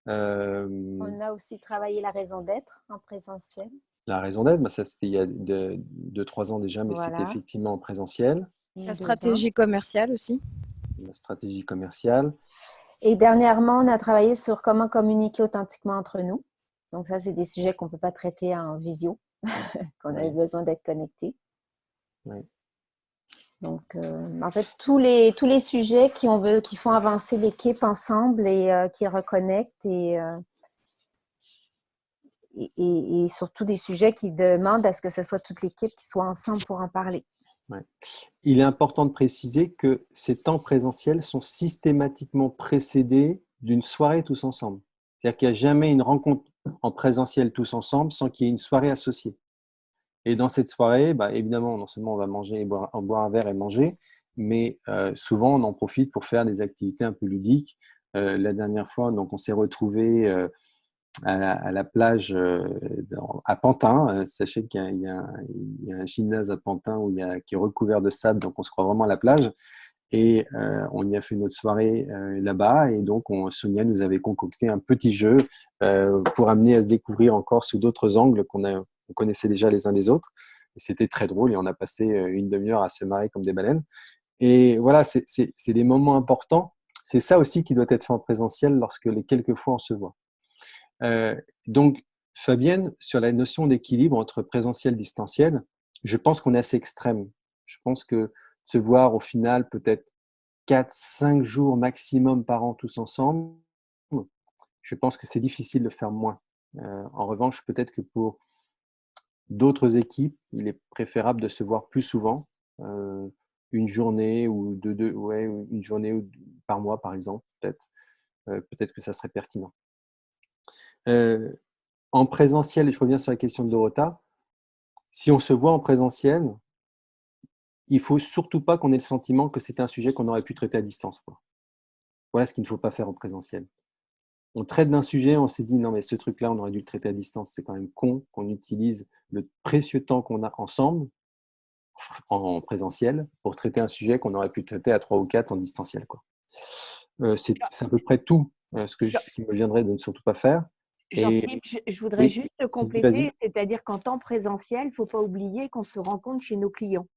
H: On a aussi travaillé la raison d'être en présentiel.
A: La raison d'être, ça c'était il y a 2-3 ans déjà, mais c'était effectivement en présentiel.
J: La stratégie commerciale aussi.
A: La stratégie commerciale.
H: Et dernièrement, on a travaillé sur comment communiquer authentiquement entre nous. Donc ça, c'est des sujets qu'on ne peut pas traiter en visio, qu'on a eu besoin d'être connectés.
A: Oui.
H: Donc, en fait, tous les sujets qui font avancer l'équipe ensemble et qui reconnectent et surtout des sujets qui demandent à ce que ce soit toute l'équipe qui soit ensemble pour en parler.
A: Ouais. Il est important de préciser que ces temps présentiels sont systématiquement précédés d'une soirée tous ensemble. C'est-à-dire qu'il n'y a jamais une rencontre en présentiel tous ensemble sans qu'il y ait une soirée associée. Et dans cette soirée, évidemment, non seulement on va manger, boire un verre et manger, mais souvent on en profite pour faire des activités un peu ludiques. La dernière fois, donc, on s'est retrouvés à la plage à Pantin. Sachez qu'il y a un gymnase à Pantin qui est recouvert de sable, donc on se croit vraiment à la plage. Et on y a fait notre soirée là-bas. Et donc, Sonia nous avait concocté un petit jeu pour amener à se découvrir encore sous d'autres angles qu'on connaissait déjà les uns les autres. Et c'était très drôle et on a passé une demi-heure à se marrer comme des baleines. Et voilà, c'est des moments importants. C'est ça aussi qui doit être fait en présentiel lorsque les quelques fois on se voit. Donc, Fabienne, sur la notion d'équilibre entre présentiel et distanciel, je pense qu'on est assez extrême. Je pense que se voir au final peut-être 4-5 jours maximum par an tous ensemble, je pense que c'est difficile de faire moins. En revanche, peut-être que pour d'autres équipes, il est préférable de se voir plus souvent, une journée ou une journée par mois par exemple, peut-être. Peut-être que ça serait pertinent. En présentiel, et je reviens sur la question de Dorota, si on se voit en présentiel, il ne faut surtout pas qu'on ait le sentiment que c'est un sujet qu'on aurait pu traiter à distance. Voilà ce qu'il ne faut pas faire en présentiel. On traite d'un sujet, on s'est dit non mais ce truc-là, on aurait dû le traiter à distance. C'est quand même con qu'on utilise le précieux temps qu'on a ensemble, en présentiel, pour traiter un sujet qu'on aurait pu traiter à 3 ou 4 en distanciel. C'est à peu près tout ce qui me viendrait de ne surtout pas faire.
I: Jean-Philippe, je voudrais juste compléter, c'est-à-dire qu'en temps présentiel, il ne faut pas oublier qu'on se rencontre chez nos clients.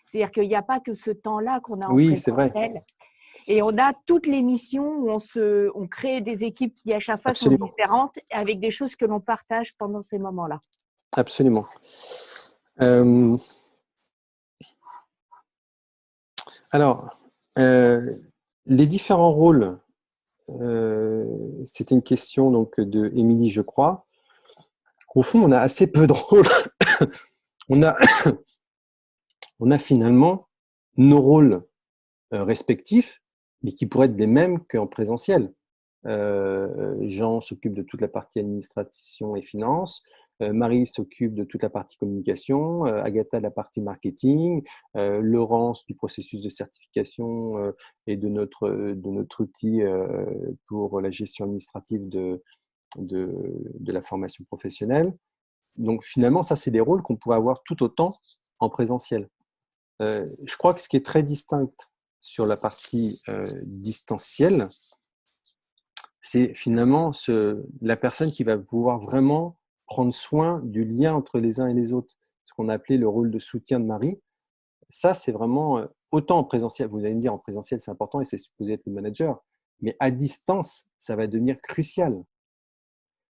I: C'est-à-dire qu'il n'y a pas que ce temps-là qu'on a en présentiel.
A: C'est vrai.
I: Et on a toutes les missions où on crée des équipes qui à chaque fois sont différentes avec des choses que l'on partage pendant ces moments-là.
A: Absolument. Alors, les différents rôles, c'était une question donc, de Émilie, je crois. Au fond, on a assez peu de rôles. on a finalement nos rôles respectifs, mais qui pourraient être les mêmes qu'en présentiel. Jean s'occupe de toute la partie administration et finance, Marie s'occupe de toute la partie communication, Agatha de la partie marketing, Laurence du processus de certification et de notre outil pour la gestion administrative de la formation professionnelle. donc finalement, ça, c'est des rôles qu'on pourrait avoir tout autant en présentiel. Je crois que ce qui est très distinct sur la partie distancielle, c'est finalement la personne qui va pouvoir vraiment prendre soin du lien entre les uns et les autres, ce qu'on a appelé le rôle de soutien de Marie. Ça, c'est vraiment autant en présentiel. Vous allez me dire, en présentiel, c'est important et c'est supposé être le manager, mais à distance, ça va devenir crucial.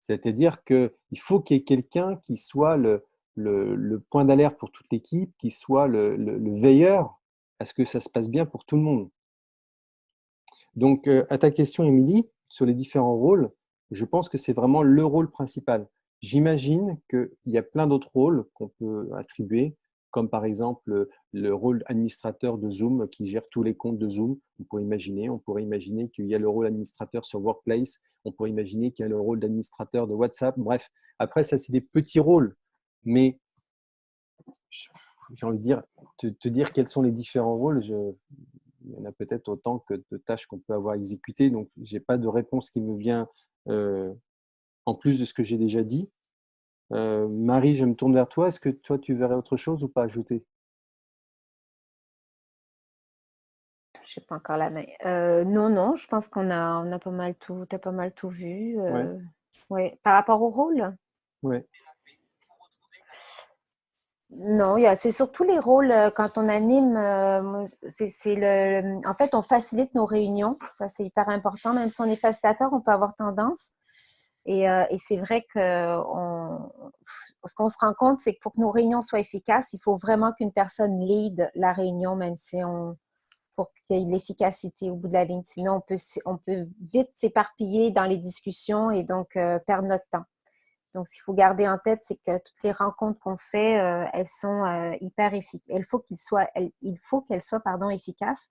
A: C'est-à-dire qu'il faut qu'il y ait quelqu'un qui soit le point d'alerte pour toute l'équipe, qui soit le veilleur à ce que ça se passe bien pour tout le monde. Donc, à ta question, Émilie, sur les différents rôles, je pense que c'est vraiment le rôle principal. J'imagine qu'il y a plein d'autres rôles qu'on peut attribuer, comme par exemple le rôle administrateur de Zoom qui gère tous les comptes de Zoom. On pourrait imaginer qu'il y a le rôle administrateur sur Workplace, on pourrait imaginer qu'il y a le rôle d'administrateur de WhatsApp. Bref, après, ça, c'est des petits rôles. Mais j'ai envie de dire, te dire quels sont les différents rôles, il y en a peut-être autant que de tâches qu'on peut avoir exécutées. Donc, je n'ai pas de réponse qui me vient en plus de ce que j'ai déjà dit. Marie, je me tourne vers toi. Est-ce que toi, tu verrais autre chose ou pas ajouter?
H: Je sais pas encore la main. Non, je pense qu'on a pas mal tout, t'as pas mal tout vu.
A: Ouais.
H: Ouais. Par rapport au rôle?
A: Ouais.
H: Non, c'est surtout les rôles quand on anime. En fait, on facilite nos réunions. Ça, c'est hyper important. Même si on est facilitateur, on peut avoir tendance. Et c'est vrai que ce qu'on se rend compte, c'est que pour que nos réunions soient efficaces, il faut vraiment qu'une personne lead la réunion, même si pour qu'il y ait de l'efficacité au bout de la ligne. Sinon, on peut vite s'éparpiller dans les discussions et donc perdre notre temps. Donc, ce qu'il faut garder en tête, c'est que toutes les rencontres qu'on fait, elles sont hyper efficaces. Il faut qu'elles soient efficaces,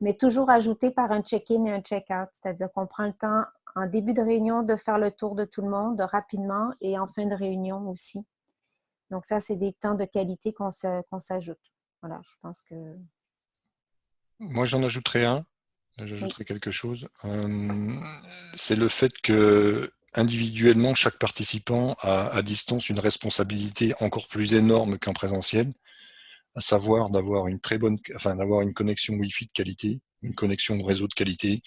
H: mais toujours ajoutées par un check-in et un check-out. C'est-à-dire qu'on prend le temps en début de réunion de faire le tour de tout le monde rapidement et en fin de réunion aussi. Donc, ça, c'est des temps de qualité qu'on s'ajoute. Voilà, je pense que…
G: Moi, j'en ajouterai un. J'ajouterai quelque chose. C'est le fait que individuellement, chaque participant a à distance une responsabilité encore plus énorme qu'en présentiel, à savoir d'avoir une d'avoir une connexion Wi-Fi de qualité, une connexion réseau de qualité,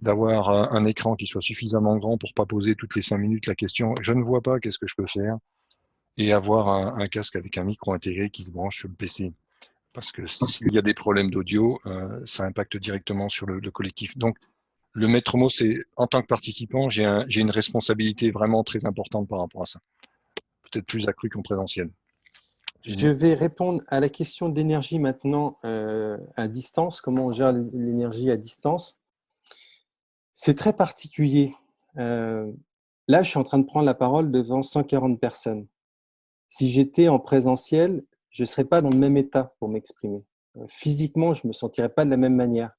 G: d'avoir un écran qui soit suffisamment grand pour pas poser toutes les 5 minutes la question « je ne vois pas, qu'est-ce que je peux faire ?» et avoir un casque avec un micro intégré qui se branche sur le PC. Parce que s'il y a des problèmes d'audio, ça impacte directement sur le collectif. Donc, le maître mot, c'est en tant que participant, j'ai une responsabilité vraiment très importante par rapport à ça. Peut-être plus accrue qu'en présentiel.
A: Je vais répondre à la question d'énergie maintenant à distance. Comment on gère l'énergie à distance? C'est très particulier. Là, je suis en train de prendre la parole devant 140 personnes. Si j'étais en présentiel, je ne serais pas dans le même état pour m'exprimer. Physiquement, je ne me sentirais pas de la même manière.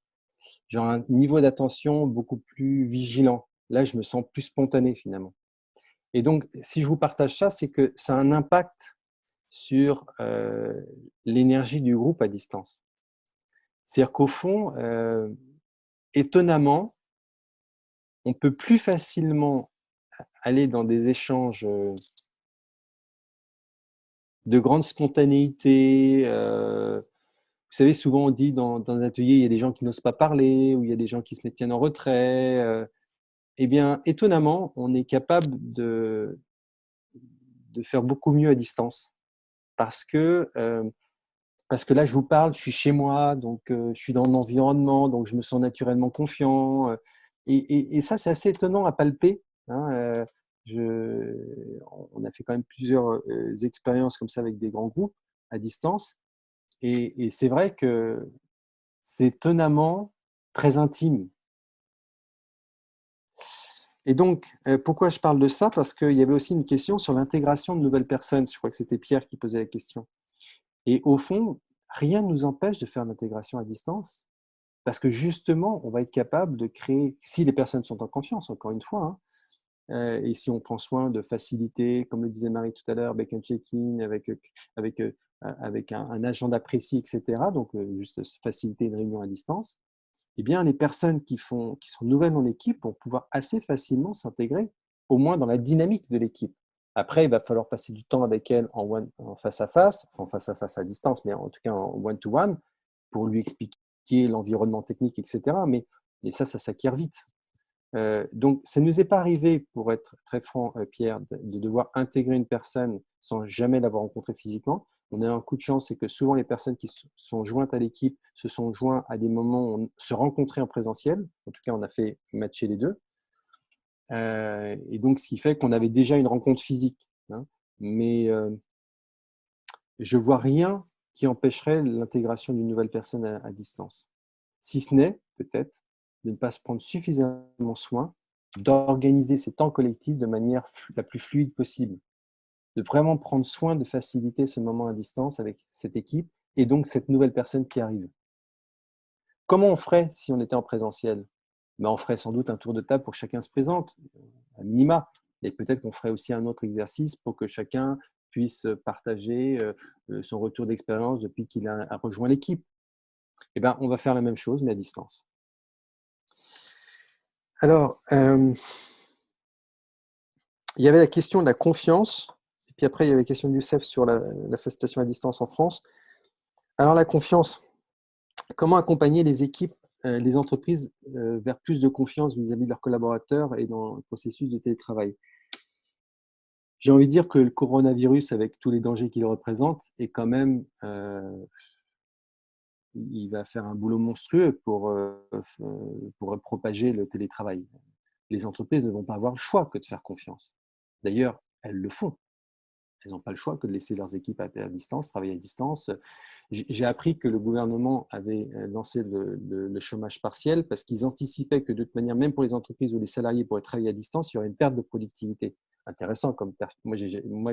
A: J'ai un niveau d'attention beaucoup plus vigilant. Là, je me sens plus spontané finalement. Et donc, si je vous partage ça, c'est que ça a un impact sur l'énergie du groupe à distance. C'est-à-dire qu'au fond, étonnamment, on peut plus facilement aller dans des échanges de grande spontanéité. Vous savez, souvent on dit dans un atelier, il y a des gens qui n'osent pas parler, ou il y a des gens qui se tiennent en retrait. Eh bien, étonnamment, on est capable de faire beaucoup mieux à distance. Parce que là, je vous parle, je suis chez moi, donc je suis dans mon environnement, donc je me sens naturellement confiant. Et ça, c'est assez étonnant à palper. Hein. On a fait quand même plusieurs expériences comme ça avec des grands groupes à distance. Et c'est vrai que c'est étonnamment très intime. Et donc, pourquoi je parle de ça? Parce qu'il y avait aussi une question sur l'intégration de nouvelles personnes. Je crois que c'était Pierre qui posait la question. Et au fond, rien ne nous empêche de faire l'intégration à distance parce que justement, on va être capable de créer, si les personnes sont en confiance, encore une fois, hein, et si on prend soin de faciliter, comme le disait Marie tout à l'heure, avec un check-in, avec un agenda précis, etc., donc juste faciliter une réunion à distance, eh bien, les personnes qui sont nouvelles dans l'équipe vont pouvoir assez facilement s'intégrer, au moins dans la dynamique de l'équipe. Après, il va falloir passer du temps avec elle en face à face, enfin en face à face à distance, mais en tout cas en one-to-one, pour lui expliquer l'environnement technique, etc. Mais ça s'acquiert vite. Donc, ça ne nous est pas arrivé, pour être très franc, Pierre, de devoir intégrer une personne sans jamais l'avoir rencontrée physiquement. On a un coup de chance, c'est que souvent les personnes qui sont jointes à l'équipe se sont joints à des moments où on se rencontrait en présentiel. En tout cas, on a fait matcher les deux. Et donc, ce qui fait qu'on avait déjà une rencontre physique. Hein. Mais je ne vois rien qui empêcherait l'intégration d'une nouvelle personne à distance. Si ce n'est, peut-être, de ne pas se prendre suffisamment soin d'organiser ces temps collectifs de manière la plus fluide possible. De vraiment prendre soin de faciliter ce moment à distance avec cette équipe et donc cette nouvelle personne qui arrive. Comment on ferait si on était en présentiel? Ben, on ferait sans doute un tour de table pour que chacun se présente, à minima. Et peut-être qu'on ferait aussi un autre exercice pour que chacun puisse partager son retour d'expérience depuis qu'il a rejoint l'équipe. Eh ben, on va faire la même chose, mais à distance. Alors, il y avait la question de la confiance, et puis après, il y avait la question de Youssef sur la facilitation à distance en France. Alors, la confiance, comment accompagner les équipes, les entreprises vers plus de confiance vis-à-vis de leurs collaborateurs et dans le processus de télétravail? J'ai envie de dire que le coronavirus, avec tous les dangers qu'il représente, est quand même, il va faire un boulot monstrueux pour propager le télétravail. Les entreprises ne vont pas avoir le choix que de faire confiance. D'ailleurs, elles le font. Elles n'ont pas le choix que de laisser leurs équipes à distance, travailler à distance. J'ai appris que le gouvernement avait lancé le chômage partiel parce qu'ils anticipaient que de toute manière, même pour les entreprises où les salariés pourraient travailler à distance, il y aurait une perte de productivité. Intéressant. Moi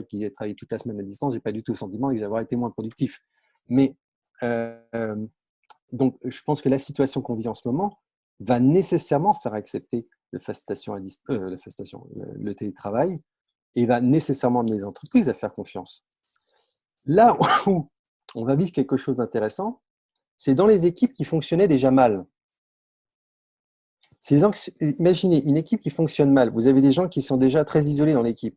A: qui ai travaillé toute la semaine à distance, je n'ai pas du tout le sentiment d'avoir été moins productif. Mais donc, je pense que la situation qu'on vit en ce moment va nécessairement faire accepter le télétravail et va nécessairement amener les entreprises à faire confiance. Là où on va vivre quelque chose d'intéressant, c'est dans les équipes qui fonctionnaient déjà mal. Imaginez une équipe qui fonctionne mal. Vous avez des gens qui sont déjà très isolés dans l'équipe.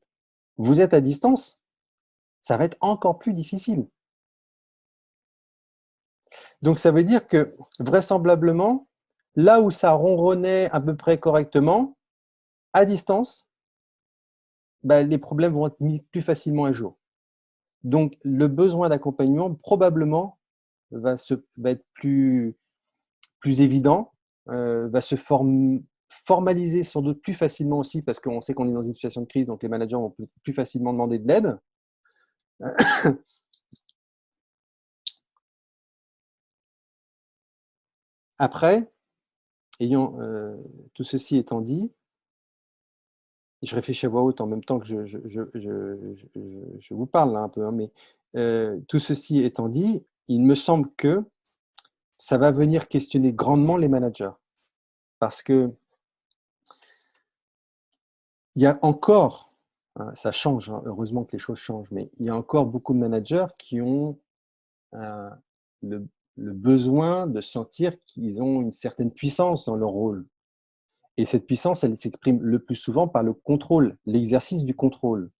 A: Vous êtes à distance, ça va être encore plus difficile. Donc, ça veut dire que vraisemblablement, là où ça ronronnait à peu près correctement, à distance, les problèmes vont être mis plus facilement à jour. Donc, le besoin d'accompagnement, probablement, va être plus évident, va se formaliser sans doute plus facilement aussi, parce qu'on sait qu'on est dans une situation de crise, donc les managers vont plus facilement demander de l'aide. Après, tout ceci étant dit, je réfléchis à voix haute en même temps que je vous parle là un peu, hein, mais tout ceci étant dit, il me semble que ça va venir questionner grandement les managers. Parce que il y a encore, hein, ça change, hein, heureusement que les choses changent, mais il y a encore beaucoup de managers qui ont le besoin de sentir qu'ils ont une certaine puissance dans leur rôle. Et cette puissance, elle s'exprime le plus souvent par le contrôle, l'exercice du contrôle.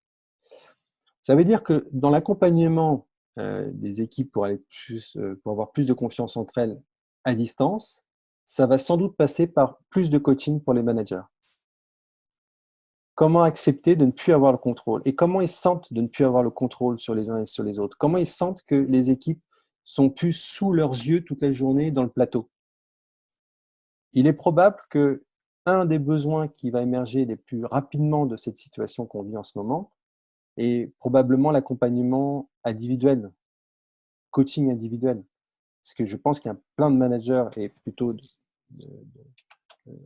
A: Ça veut dire que dans l'accompagnement des équipes pour avoir plus de confiance entre elles à distance, ça va sans doute passer par plus de coaching pour les managers. Comment accepter de ne plus avoir le contrôle? Et comment ils sentent de ne plus avoir le contrôle sur les uns et sur les autres? Comment ils sentent que les équipes sont plus sous leurs yeux toute la journée dans le plateau? Il est probable que un des besoins qui va émerger les plus rapidement de cette situation qu'on vit en ce moment est probablement l'accompagnement individuel, coaching individuel. Parce que je pense qu'il y a plein de managers et plutôt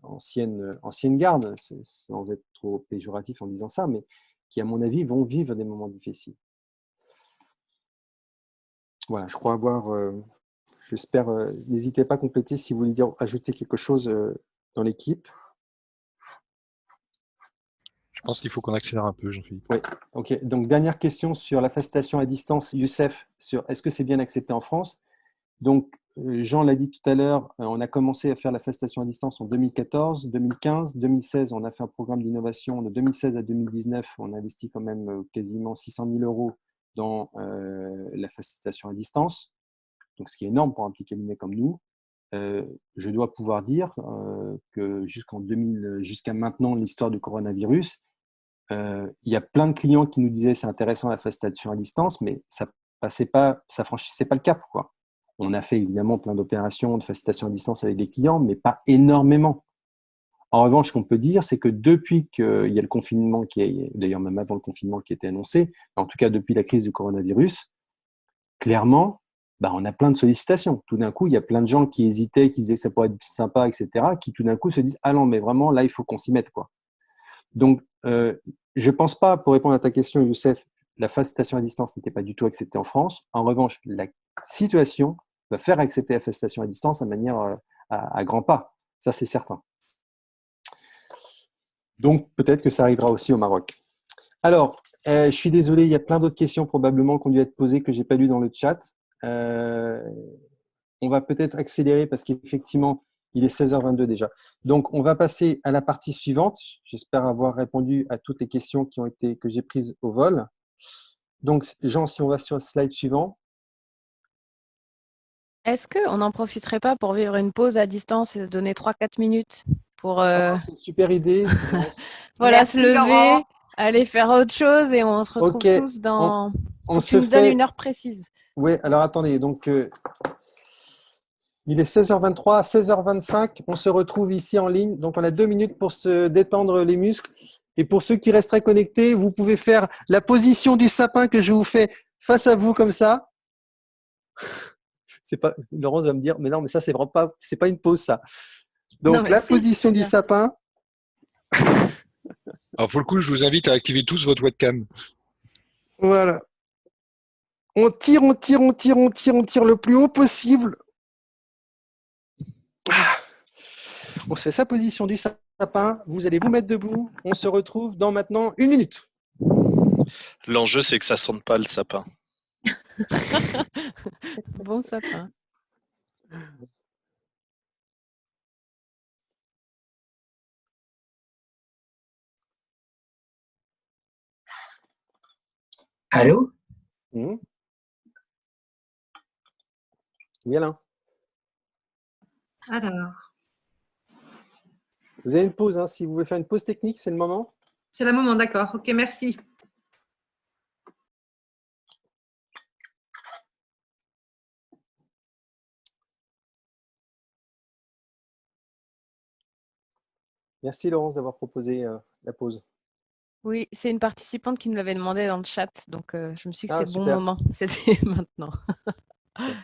A: ancienne garde, sans être trop péjoratif en disant ça, mais qui, à mon avis, vont vivre des moments difficiles. Voilà, je crois avoir, j'espère, n'hésitez pas à compléter si vous voulez ajouter quelque chose dans l'équipe.
G: Je pense qu'il faut qu'on accélère un peu, Jean-Philippe.
A: Oui, ok. Donc, dernière question sur la facilitation à distance, Youssef, sur est-ce que c'est bien accepté en France? Donc, Jean l'a dit tout à l'heure, on a commencé à faire la facilitation à distance en 2014, 2015, 2016, on a fait un programme d'innovation. De 2016 à 2019, on a investi quand même quasiment 600 000 € dans la facilitation à distance, donc ce qui est énorme pour un petit cabinet comme nous. Je dois pouvoir dire que jusqu'à maintenant, l'histoire du coronavirus, il y a plein de clients qui nous disaient c'est intéressant la facilitation à distance, mais ça franchissait pas le cap, quoi. On a fait évidemment plein d'opérations de facilitation à distance avec des clients, mais pas énormément. En revanche, ce qu'on peut dire, c'est que depuis qu'il y a le confinement, d'ailleurs même avant le confinement qui était annoncé, en tout cas depuis la crise du coronavirus, clairement, on a plein de sollicitations. Tout d'un coup, il y a plein de gens qui hésitaient, qui disaient que ça pourrait être sympa, etc., qui tout d'un coup se disent « Ah non, mais vraiment, là, il faut qu'on s'y mette, quoi. » Donc, je ne pense pas, pour répondre à ta question, Youssef, la facilitation à distance n'était pas du tout acceptée en France. En revanche, la situation va faire accepter la facilitation à distance de manière à grands pas. Ça, c'est certain. Donc, peut-être que ça arrivera aussi au Maroc. Alors, je suis désolé, il y a plein d'autres questions probablement qui ont dû être posées que je n'ai pas lues dans le chat. On va peut-être accélérer parce qu'effectivement, il est 16h22 déjà. Donc, on va passer à la partie suivante. J'espère avoir répondu à toutes les questions que j'ai prises au vol. Donc, Jean, si on va sur le slide suivant.
J: Est-ce qu'on n'en profiterait pas pour vivre une pause à distance et se donner 3-4 minutes pour
A: c'est une super idée.
J: voilà,
I: Merci,
J: se lever,
I: Laurent.
J: aller faire autre chose et on se retrouve
A: Ok,
J: tous dans…
A: on
J: Faut que
A: se
J: tu me donnes
A: fait…
J: une heure précise.
A: Oui, alors attendez, donc il est 16h23, à 16h25, on se retrouve ici en ligne. Donc on a 2 minutes pour se détendre les muscles. Et pour ceux qui resteraient connectés, vous pouvez faire la position du sapin que je vous fais face à vous comme ça. Laurence va me dire, mais non, mais ça, c'est pas une pause, ça. Donc, la position du sapin.
G: Alors, pour le coup, je vous invite à activer tous votre webcam.
A: Voilà. On tire le plus haut possible. On se fait sa position du sapin. Vous allez vous mettre debout. On se retrouve dans maintenant 1 minute.
M: L'enjeu, c'est que ça ne sente pas le sapin.
J: Bon sapin.
T: Allô?
A: Oui, Alain.
U: Alors,
A: Vous avez une pause. Hein. Si vous voulez faire une pause technique, c'est le moment.
U: c'est le moment, d'accord. Ok, merci.
A: Merci, Laurence, d'avoir proposé la pause.
J: Oui, c'est une participante qui nous l'avait demandé dans le chat, donc je me suis dit que c'était le bon
A: super.
J: moment. C'était maintenant.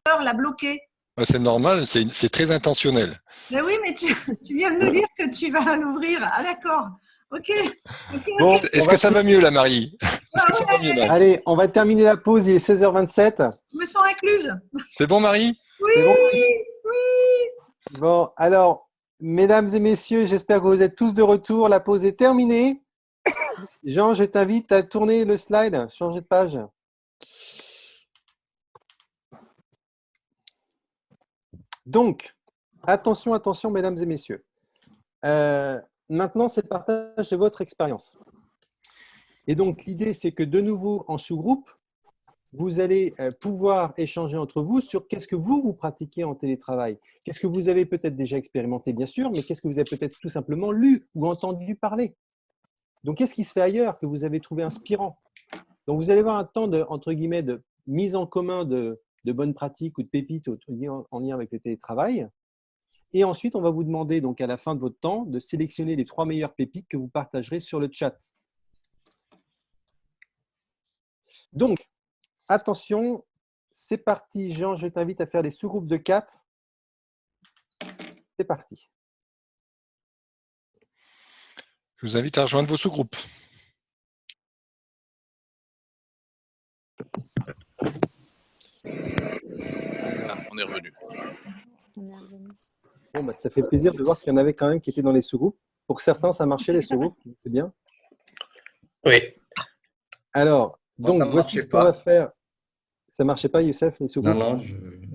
U: Alors, l'a bloqué.
G: C'est normal, c'est très intentionnel.
U: Mais oui, mais tu viens de nous dire que tu vas l'ouvrir. Ah, d'accord. Ok.
A: Bon,
G: Est-ce que ça va mieux, là, Marie? Est-ce que ça va mieux, Marie?
A: Allez, on va terminer la pause. Il est 16h27.
U: Je me sens incluse.
G: C'est bon, Marie?
U: Oui,
A: C'est bon
U: oui.
A: Bon, alors, mesdames et messieurs, j'espère que vous êtes tous de retour. La pause est terminée. Jean, je t'invite à tourner le slide, changer de page. Donc, attention, mesdames et messieurs. Maintenant, c'est le partage de votre expérience. Et donc, l'idée, c'est que de nouveau, en sous-groupe, vous allez pouvoir échanger entre vous sur qu'est-ce que vous pratiquez en télétravail. Qu'est-ce que vous avez peut-être déjà expérimenté, bien sûr, mais qu'est-ce que vous avez peut-être tout simplement lu ou entendu parler. Donc, qu'est-ce qui se fait ailleurs que vous avez trouvé inspirant? Donc, vous allez avoir un temps entre guillemets, de mise en commun de bonnes pratiques ou de pépites en lien avec le télétravail. Et ensuite, on va vous demander, donc à la fin de votre temps, de sélectionner les 3 meilleures pépites que vous partagerez sur le chat. Donc, attention, c'est parti. Jean, je t'invite à faire des sous-groupes de 4. C'est parti.
G: Je vous invite à rejoindre vos sous-groupes.
M: Ah, on est revenu.
A: Bon, bah, ça fait plaisir de voir qu'il y en avait quand même qui étaient dans les sous-groupes. Pour certains, ça marchait les sous-groupes, c'est bien.
D: Oui.
A: Alors,
S: Moi,
A: donc
S: ça ne
A: voici
S: marchait
A: ce qu'on va
S: pas.
A: faire. Ça ne marchait pas, Youssef, les sous-groupes?
S: Non,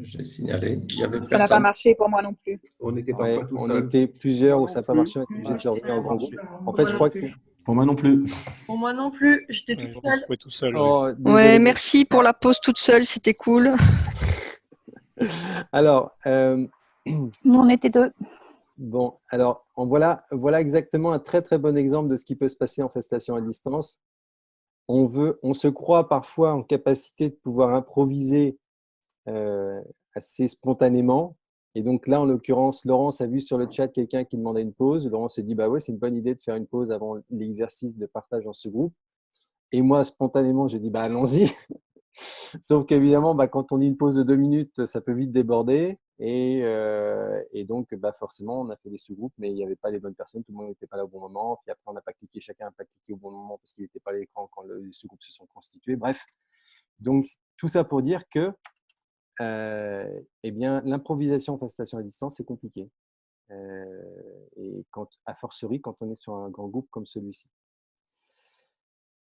S: j'ai signalé. Il y avait
U: Ça n'a pas
S: personne.
U: marché pour moi non plus.
S: On n'était
A: Ouais,
S: parfois tout
A: on
S: seul.
A: était plusieurs où
F: Moi
A: ça
F: non
A: n'a pas
F: plus.
A: marché, on était obligé de revenir en grand groupe. En
N: Pour
A: fait,
N: moi
A: je
N: non
A: crois que…
N: plus.
T: Pour moi non plus.
N: Pour moi non plus, j'étais toute
G: Je me
N: seule.
G: retrouvais tout seul, oui.
A: Oh,
V: Ouais,
A: désolé.
V: merci pour la pause toute seule, c'était cool.
A: Alors,
O: Nous, on était 2.
A: bon, alors voilà exactement un très très bon exemple de ce qui peut se passer en facilitation à distance. On se croit parfois en capacité de pouvoir improviser assez spontanément. Et donc là, en l'occurrence, Laurence a vu sur le chat quelqu'un qui demandait une pause. Laurence s'est dit, bah ouais, c'est une bonne idée de faire une pause avant l'exercice de partage dans ce groupe. Et moi, spontanément, j'ai dit, bah allons-y. Sauf qu'évidemment, bah, quand on dit une pause de 2 minutes, ça peut vite déborder. Et donc, bah, forcément, on a fait des sous-groupes, mais il n'y avait pas les bonnes personnes, tout le monde n'était pas là au bon moment. Puis après, on n'a pas cliqué, chacun n'a pas cliqué au bon moment parce qu'il n'était pas à l'écran quand les sous-groupes se sont constitués. Bref, donc tout ça pour dire que eh bien, l'improvisation en facilitation à distance, c'est compliqué. Et a fortiori, quand on est sur un grand groupe comme celui-ci.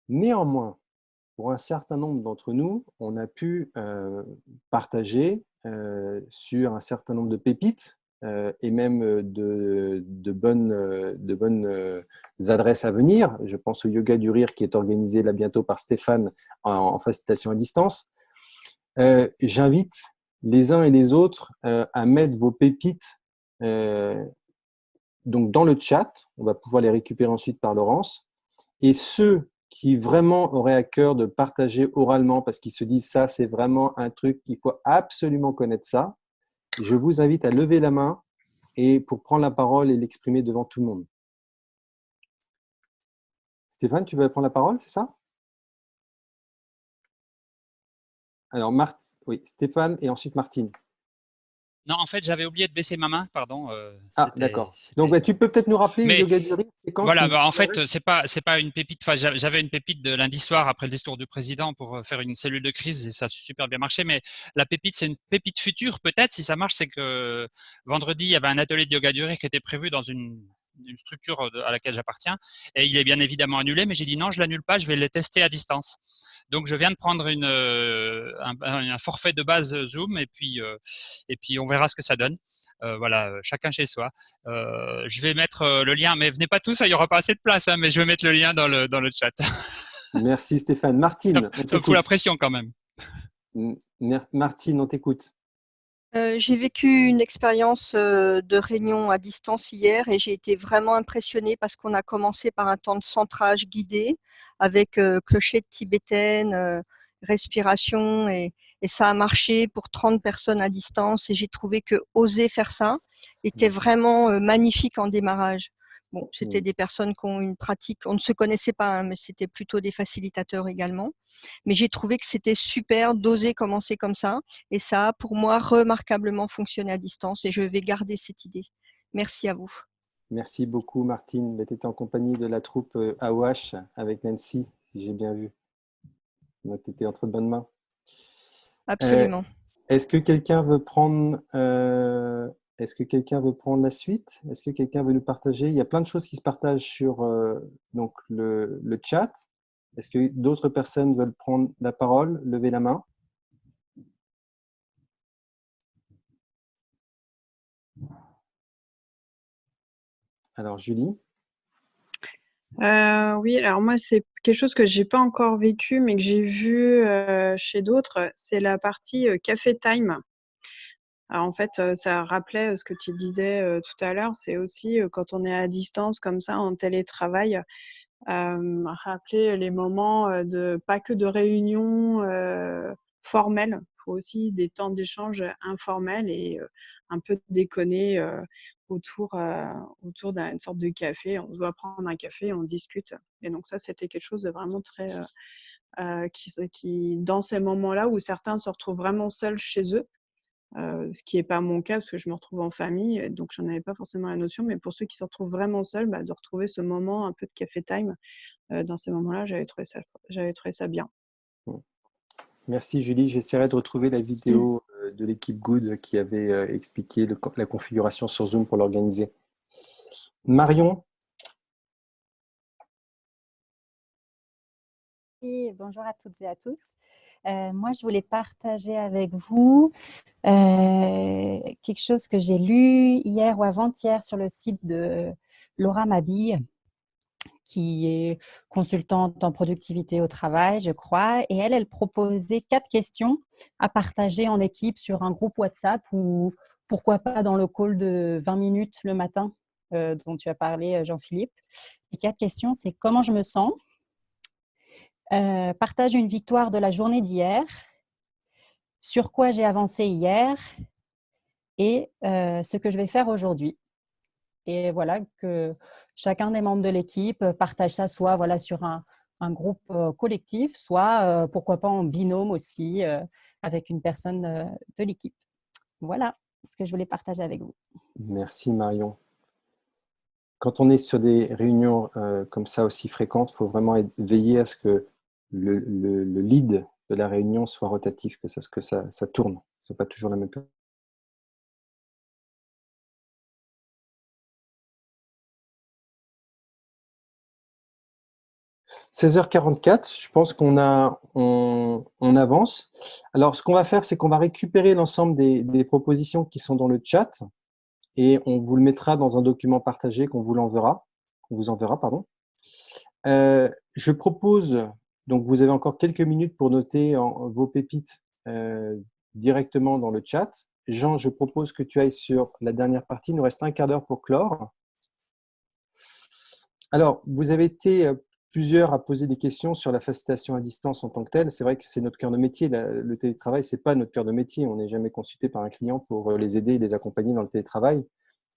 A: Néanmoins, pour un certain nombre d'entre nous, on a pu partager sur un certain nombre de pépites et même de bonnes adresses à venir. Je pense au Yoga du Rire qui est organisé là bientôt par Stéphane en facilitation à distance. J'invite les uns et les autres à mettre vos pépites donc dans le chat. On va pouvoir les récupérer ensuite par Laurence. Et ceux qui vraiment auraient à cœur de partager oralement parce qu'ils se disent ça, c'est vraiment un truc, il faut absolument connaître ça. Je vous invite à lever la main et pour prendre la parole et l'exprimer devant tout le monde. Stéphane, tu veux prendre la parole, c'est ça? Alors, oui, Stéphane et ensuite Martine.
W: Non, en fait, j'avais oublié de baisser ma main, pardon.
A: Ah, d'accord. Donc, bah, tu peux peut-être nous rappeler
W: Mais
A: Yoga du Rire, c'est quand
W: voilà,
A: tu…
W: bah, en fait, c'est pas une pépite. Enfin, j'avais une pépite de lundi soir après le discours du président pour faire une cellule de crise et ça a super bien marché. Mais la pépite, c'est une pépite future peut-être. Si ça marche, c'est que vendredi, il y avait un atelier de Yoga du Rire qui était prévu dans une structure à laquelle j'appartiens et il est bien évidemment annulé. Mais j'ai dit non, je l'annule pas, je vais le tester à distance. Donc, je viens de prendre un forfait de base Zoom et puis on verra ce que ça donne. Voilà, chacun chez soi. Je vais mettre le lien, mais venez pas tous, il n'y aura pas assez de place, hein, mais je vais mettre le lien dans le chat.
A: Merci Stéphane. Martine,
W: ça me fout la pression quand même.
A: Martine, on t'écoute.
V: J'ai vécu une expérience de réunion à distance hier et j'ai été vraiment impressionnée parce qu'on a commencé par un temps de centrage guidé avec clochette tibétaine, respiration et ça a marché pour 30 personnes à distance et j'ai trouvé que oser faire ça était vraiment magnifique en démarrage. Bon, c'était des personnes qui ont une pratique, on ne se connaissait pas, hein, mais c'était plutôt des facilitateurs également. Mais j'ai trouvé que c'était super d'oser commencer comme ça et ça a pour moi remarquablement fonctionné à distance et je vais garder cette idée. Merci à vous.
A: Merci beaucoup Martine. Tu étais en compagnie de la troupe AOH avec Nancy, si j'ai bien vu. Donc tu étais entre de bonnes mains.
V: Absolument.
A: Est-ce que quelqu'un veut prendre la suite? Est-ce que quelqu'un veut nous partager? Il y a plein de choses qui se partagent sur donc le chat. Est-ce que d'autres personnes veulent prendre la parole? Levez la main. Alors, Julie?
E: Oui, alors moi, c'est quelque chose que j'ai pas encore vécu, mais que j'ai vu chez d'autres. C'est la partie café time. Alors, en fait, ça rappelait ce que tu disais tout à l'heure. C'est aussi quand on est à distance comme ça, en télétravail, rappeler les moments pas que de réunions formelles. Il faut aussi des temps d'échange informels et un peu déconner autour d'une sorte de café. On doit prendre un café, on discute. Et donc ça, c'était quelque chose de vraiment très… qui, dans ces moments-là où certains se retrouvent vraiment seuls chez eux, ce qui n'est pas mon cas parce que je me retrouve en famille, donc j'en avais pas forcément la notion. Mais pour ceux qui se retrouvent vraiment seuls, de retrouver ce moment un peu de café time, dans ces moments-là, j'avais trouvé ça bien.
A: Merci Julie. J'essaierai de retrouver la vidéo de l'équipe Good qui avait expliqué la configuration sur Zoom pour l'organiser. Marion?
B: Oui, bonjour à toutes et à tous. Moi, je voulais partager avec vous quelque chose que j'ai lu hier ou avant-hier sur le site de Laura Mabille, qui est consultante en productivité au travail, je crois. Et elle proposait 4 questions à partager en équipe sur un groupe WhatsApp ou pourquoi pas dans le call de 20 minutes le matin dont tu as parlé, Jean-Philippe. Les 4 questions, c'est comment je me sens, partage une victoire de la journée d'hier, sur quoi j'ai avancé hier et ce que je vais faire aujourd'hui. Et voilà, que chacun des membres de l'équipe partage ça soit voilà, sur un groupe collectif, soit pourquoi pas en binôme aussi avec une personne de l'équipe. Voilà ce que je voulais partager avec vous.
A: Merci Marion. Quand on est sur des réunions comme ça aussi fréquentes, il faut vraiment veiller à ce que le lead de la réunion soit rotatif, que ça tourne. Ce n'est pas toujours la même chose. « 16h44, je pense qu'on avance. Alors, ce qu'on va faire, c'est qu'on va récupérer l'ensemble des propositions qui sont dans le chat et on vous le mettra dans un document partagé qu'on vous enverra. Je propose, donc vous avez encore quelques minutes pour noter vos pépites directement dans le chat. Jean, je propose que tu ailles sur la dernière partie. Il nous reste un quart d'heure pour clore. Alors, vous avez été plusieurs à poser des questions sur la facilitation à distance en tant que telle. C'est vrai que c'est notre cœur de métier. Le télétravail, ce n'est pas notre cœur de métier. On n'est jamais consulté par un client pour les aider et les accompagner dans le télétravail.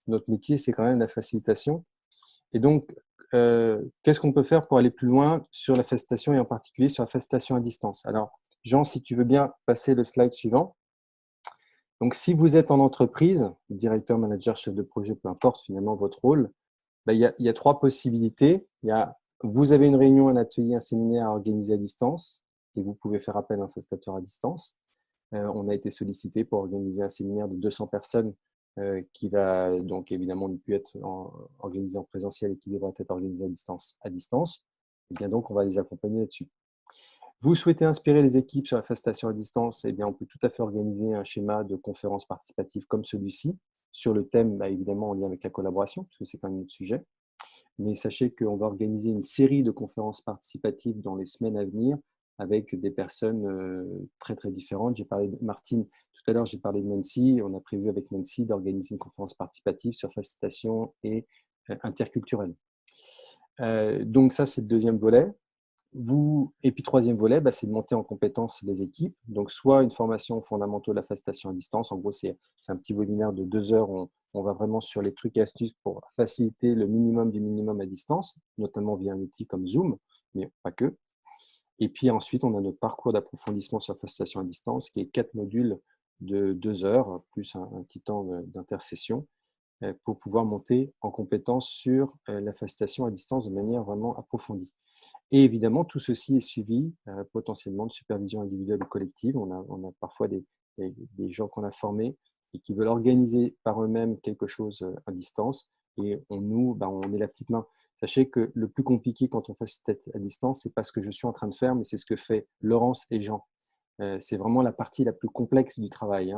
A: Notre métier, c'est quand même la facilitation. Et donc, qu'est-ce qu'on peut faire pour aller plus loin sur la facilitation et en particulier sur la facilitation à distance? Alors, Jean, si tu veux bien passer le slide suivant. Donc, si vous êtes en entreprise, directeur, manager, chef de projet, peu importe finalement votre rôle, il y a 3 possibilités. Vous avez une réunion, un atelier, un séminaire à organiser à distance et vous pouvez faire appel à un facilitateur à distance. On a été sollicité pour organiser un séminaire de 200 personnes qui va donc évidemment ne plus être organisé en présentiel et qui devra être organisé à distance. Et bien donc, on va les accompagner là-dessus. Vous souhaitez inspirer les équipes sur la facilitation à distance, eh bien, on peut tout à fait organiser un schéma de conférence participative comme celui-ci, sur le thème, évidemment, en lien avec la collaboration, parce que c'est quand même notre sujet. Mais sachez qu'on va organiser une série de conférences participatives dans les semaines à venir avec des personnes très, très différentes. J'ai parlé de Martine, tout à l'heure, j'ai parlé de Nancy. On a prévu avec Nancy d'organiser une conférence participative sur facilitation et interculturelle. Donc ça, c'est le deuxième volet. Et puis, troisième volet, c'est de monter en compétence les équipes. Donc, soit une formation fondamentaux de la facilitation à distance. En gros, c'est un petit webinaire de 2 heures. On va vraiment sur les trucs et astuces pour faciliter le minimum du minimum à distance, notamment via un outil comme Zoom, mais pas que. Et puis ensuite, on a notre parcours d'approfondissement sur la facilitation à distance, qui est 4 modules de 2 heures, plus un petit temps d'intercession, pour pouvoir monter en compétence sur la facilitation à distance de manière vraiment approfondie. Et évidemment, tout ceci est suivi potentiellement de supervision individuelle ou collective. On a parfois des gens qu'on a formés et qui veulent organiser par eux-mêmes quelque chose à distance. Et on est la petite main. Sachez que le plus compliqué quand on facilite à distance, ce n'est pas ce que je suis en train de faire, mais c'est ce que fait Laurence et Jean. C'est vraiment la partie la plus complexe du travail.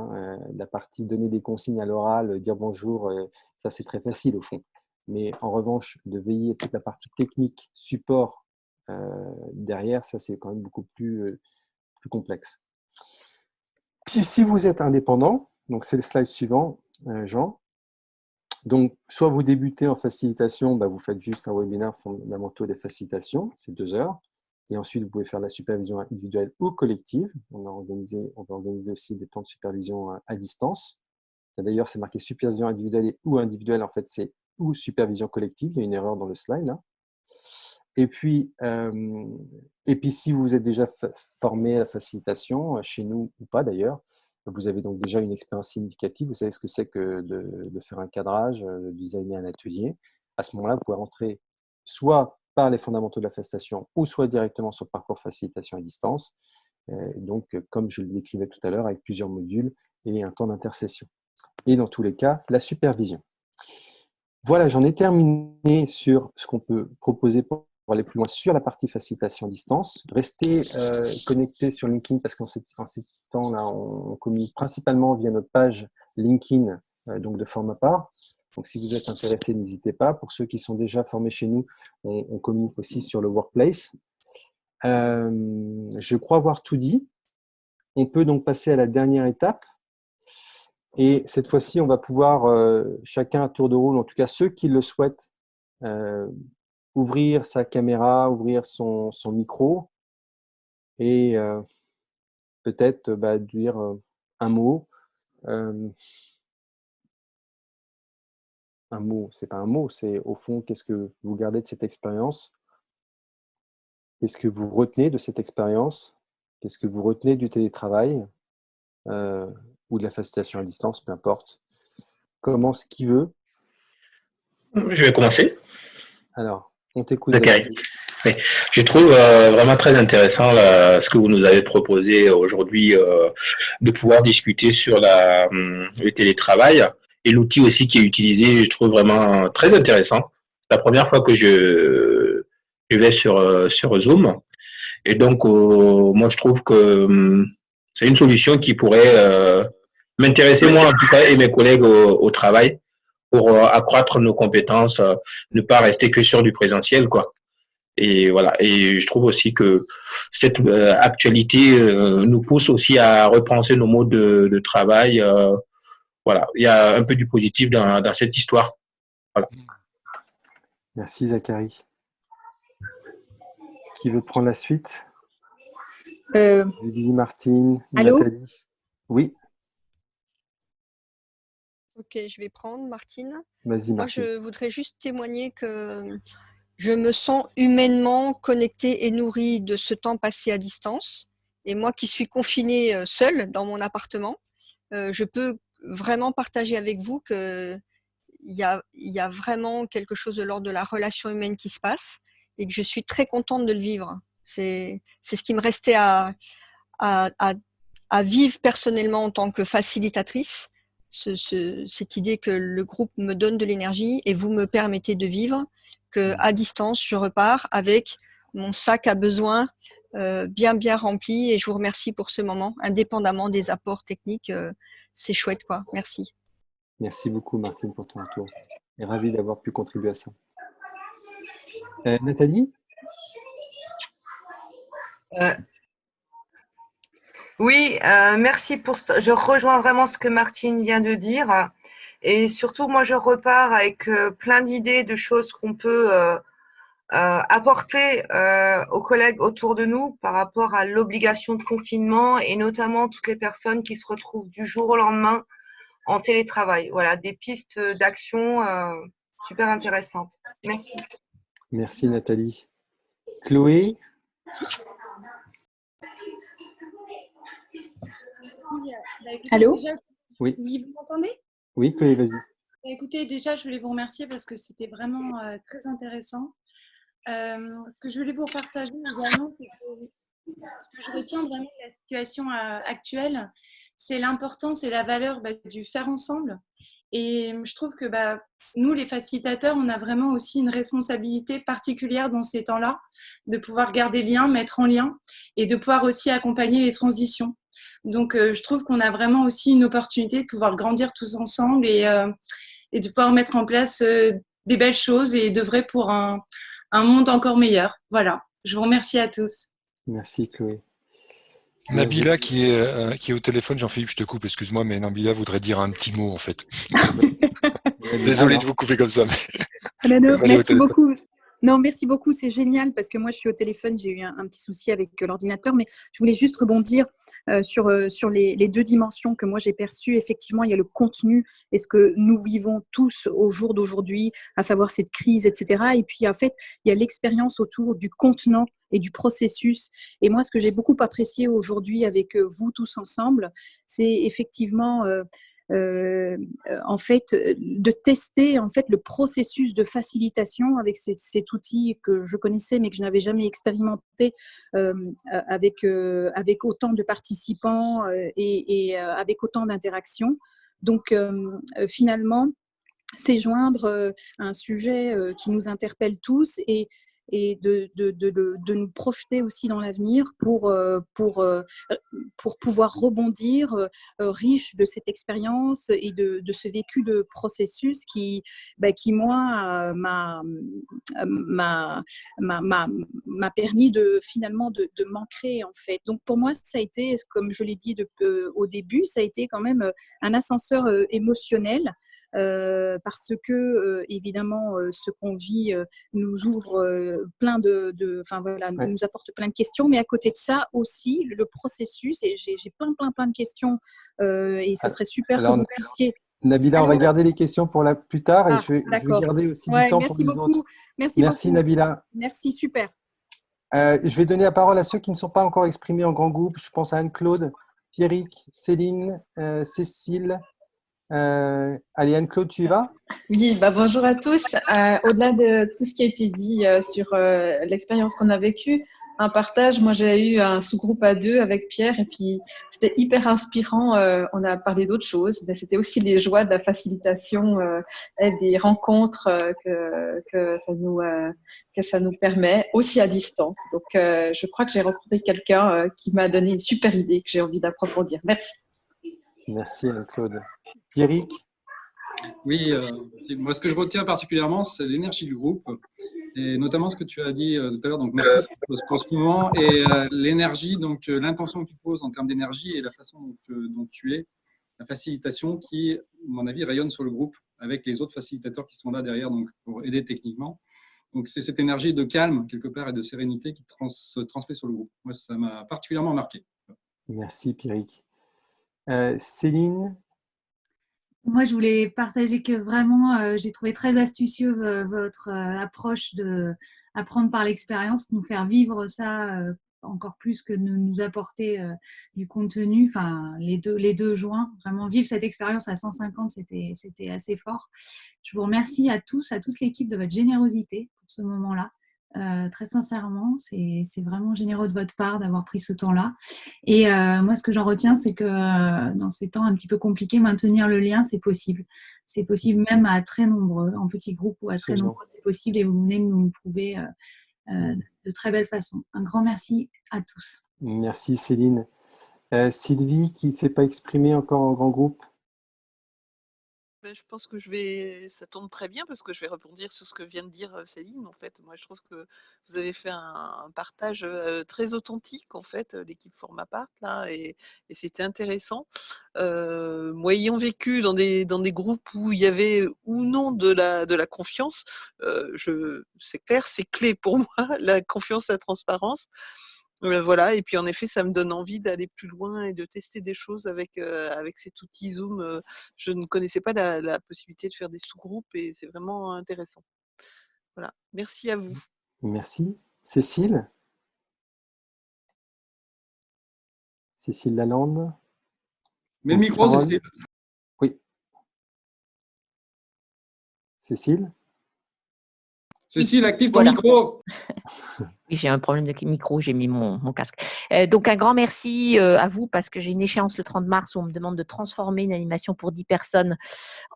A: La partie donner des consignes à l'oral, dire bonjour, ça c'est très facile au fond. Mais en revanche, de veiller à toute la partie technique, support derrière, ça c'est quand même beaucoup plus complexe. Puis, si vous êtes indépendant, donc c'est le slide suivant, Jean. Donc, soit vous débutez en facilitation, vous faites juste un webinaire fondamentaux des facilitations, c'est 2 heures. Et ensuite, vous pouvez faire de la supervision individuelle ou collective. On va organiser aussi des temps de supervision à distance. D'ailleurs, c'est marqué supervision individuelle ou individuelle. En fait, c'est ou supervision collective. Il y a une erreur dans le slide là. Et puis, si vous êtes déjà formé à la facilitation, chez nous ou pas d'ailleurs, vous avez donc déjà une expérience significative. Vous savez ce que c'est que de faire un cadrage, de designer un atelier. À ce moment-là, vous pouvez rentrer soit par les fondamentaux de la facilitation ou soit directement sur le parcours facilitation à distance. Donc, comme je le décrivais tout à l'heure, avec plusieurs modules et un temps d'intercession. Et dans tous les cas, la supervision. Voilà, j'en ai terminé sur ce qu'on peut proposer pour aller plus loin sur la partie facilitation à distance. Restez connectés sur LinkedIn parce qu'en ces temps-là, on communique principalement via notre page LinkedIn, donc de Formapar. Donc, si vous êtes intéressé, n'hésitez pas. Pour ceux qui sont déjà formés chez nous, on communique aussi sur le Workplace. Je crois avoir tout dit. On peut donc passer à la dernière étape. Et cette fois-ci, on va pouvoir, chacun à tour de rôle, en tout cas ceux qui le souhaitent, ouvrir sa caméra, ouvrir son micro et peut-être dire un mot. Un mot, c'est pas un mot, c'est au fond, qu'est-ce que vous gardez de cette expérience? Qu'est-ce que vous retenez de cette expérience? Qu'est-ce que vous retenez du télétravail ou de la facilitation à distance, peu importe. Commence qui veut.
D: Je vais commencer.
A: Alors, on t'écoute.
D: Zachary. Oui. Je trouve vraiment très intéressant ce que vous nous avez proposé aujourd'hui, de pouvoir discuter sur le télétravail et l'outil aussi qui est utilisé, je trouve vraiment très intéressant. La première fois que je vais sur Zoom. Et donc, moi, je trouve que c'est une solution qui pourrait m'intéresser, moi, en tout cas, et mes collègues au travail, pour accroître nos compétences, ne pas rester que sur du présentiel, quoi. Et voilà. Et je trouve aussi que cette actualité nous pousse aussi à repenser nos modes de travail. Voilà. Il y a un peu du positif dans cette histoire. Voilà.
A: Merci, Zachary. Qui veut prendre la suite? Julie, Martine,
V: Allô?
A: Nathalie. Oui.
V: Ok, je vais prendre Martine.
A: Vas-y,
V: Moi,
A: Martine.
V: je voudrais juste témoigner que je me sens humainement connectée et nourrie de ce temps passé à distance. Et moi qui suis confinée seule dans mon appartement, je peux vraiment partager avec vous qu'il y a vraiment quelque chose de l'ordre de la relation humaine qui se passe et que je suis très contente de le vivre. C'est ce qui me restait à vivre personnellement en tant que facilitatrice. Cette idée que le groupe me donne de l'énergie et vous me permettez de vivre, qu'à distance, je repars avec mon sac à besoins bien rempli et je vous remercie pour ce moment, indépendamment des apports techniques. C'est chouette, quoi. Merci.
A: Merci beaucoup, Martine, pour ton retour. Et ravi d'avoir pu contribuer à ça. Nathalie?
C: Oui, merci pour ça. Je rejoins vraiment ce que Martine vient de dire. Et surtout, moi, je repars avec plein d'idées de choses qu'on peut apporter aux collègues autour de nous par rapport à l'obligation de confinement et notamment toutes les personnes qui se retrouvent du jour au lendemain en télétravail. Voilà, des pistes d'action super intéressantes. Merci.
A: Merci, Nathalie. Chloé?
O: Allô?
A: Oui.
O: Oui, vous m'entendez?
A: Oui, Chloé, vas-y.
O: Écoutez, déjà, je voulais vous remercier parce que c'était vraiment très intéressant. Ce que je voulais vous partager également, c'est que ce que je retiens vraiment de la situation actuelle, c'est l'importance et la valeur du faire ensemble. Et je trouve que nous, les facilitateurs, on a vraiment aussi une responsabilité particulière dans ces temps-là, de pouvoir garder lien, mettre en lien et de pouvoir aussi accompagner les transitions. Donc, je trouve qu'on a vraiment aussi une opportunité de pouvoir grandir tous ensemble et de pouvoir mettre en place des belles choses et d'œuvrer pour un monde encore meilleur. Voilà, je vous remercie à tous.
A: Merci, Chloé.
G: Nabila qui est au téléphone, Jean-Philippe, je te coupe, excuse-moi, mais Nabila voudrait dire un petit mot en fait. Désolé de vous couper comme ça. Mais...
K: Non, merci beaucoup. Non, merci beaucoup, c'est génial parce que moi je suis au téléphone, j'ai eu un petit souci avec l'ordinateur, mais je voulais juste rebondir sur les deux dimensions que moi j'ai perçues. Effectivement, il y a le contenu et ce que nous vivons tous au jour d'aujourd'hui, à savoir cette crise, etc. Et puis en fait, il y a l'expérience autour du contenant et du processus. Et moi, ce que j'ai beaucoup apprécié aujourd'hui avec vous tous ensemble, c'est effectivement... en fait, de tester en fait le processus de facilitation avec cet outil que je connaissais mais que je n'avais jamais expérimenté avec autant de participants et avec autant d'interactions. Donc, finalement, c'est joindre un sujet qui nous interpelle tous et et de nous projeter aussi dans l'avenir pour pouvoir rebondir riche de cette expérience et de ce vécu de processus qui moi, m'a permis finalement de m'ancrer en fait. Donc pour moi, ça a été, comme je l'ai dit au début, ça a été quand même un ascenseur émotionnel parce que évidemment ce qu'on vit nous ouvre plein nous apporte plein de questions, mais à côté de ça aussi le processus, et j'ai plein de questions et ce serait super que vous puissiez.
A: Nabila, on va garder les questions pour plus tard et je vais garder aussi du temps pour les autres.
K: Merci beaucoup.
A: Nabila.
K: Merci, super.
A: Je vais donner la parole à ceux qui ne sont pas encore exprimés en grand groupe. Je pense à Anne-Claude, Pierrick, Céline, Cécile. Allez, Anne-Claude, tu y vas?
P: Oui, bonjour à tous. Au-delà de tout ce qui a été dit sur l'expérience qu'on a vécue, un partage, moi j'ai eu un sous-groupe à 2 avec Pierre et puis c'était hyper inspirant. On a parlé d'autres choses, mais c'était aussi les joies de la facilitation et des rencontres que ça nous permet, aussi à distance. Donc je crois que j'ai rencontré quelqu'un qui m'a donné une super idée que j'ai envie d'approfondir. Merci.
A: Merci Anne-Claude. Pierrick?
Q: Oui, moi ce que je retiens particulièrement, c'est l'énergie du groupe et notamment ce que tu as dit tout à l'heure. Donc merci pour ce moment et l'énergie, donc l'intention que tu poses en termes d'énergie et la façon dont tu es, la facilitation qui, à mon avis, rayonne sur le groupe avec les autres facilitateurs qui sont là derrière donc pour aider techniquement. Donc c'est cette énergie de calme quelque part et de sérénité qui se transmet sur le groupe. Moi, ça m'a particulièrement marqué.
A: Merci Pierrick. Céline?
T: Moi, je voulais partager que vraiment, j'ai trouvé très astucieux votre approche de apprendre par l'expérience, nous faire vivre ça encore plus que de nous apporter du contenu. Enfin, les deux joints, vraiment vivre cette expérience à 150, c'était assez fort. Je vous remercie à tous, à toute l'équipe de votre générosité pour ce moment-là. Très sincèrement, c'est vraiment généreux de votre part d'avoir pris ce temps-là. Et moi, ce que j'en retiens, c'est que dans ces temps un petit peu compliqués, maintenir le lien, c'est possible. C'est possible même à très nombreux, en petits groupes ou à très nombreux, c'est possible. Et vous venez de nous le prouver de très belle façon. Un grand merci à tous.
A: Merci Céline. Sylvie, qui ne s'est pas exprimée encore en grand groupe?
X: Je pense que ça tombe très bien parce que je vais rebondir sur ce que vient de dire Céline. En fait, moi, je trouve que vous avez fait un partage très authentique, en fait, l'équipe Formapart, là, et c'était intéressant. Moi, ayant vécu dans des groupes où il y avait ou non de la confiance, c'est clair, c'est clé pour moi, la confiance, la transparence. Voilà, et puis en effet, ça me donne envie d'aller plus loin et de tester des choses avec cet outil Zoom. Je ne connaissais pas la possibilité de faire des sous-groupes et c'est vraiment intéressant. Voilà, merci à vous.
A: Merci. Cécile? Cécile Lalande?
Q: Mais le micro, Cécile.
A: Oui. Cécile?
Q: Cécile, active ton micro.
Y: Oui, j'ai un problème de micro, j'ai mis mon casque. Donc, un grand merci à vous parce que j'ai une échéance le 30 mars où on me demande de transformer une animation pour 10 personnes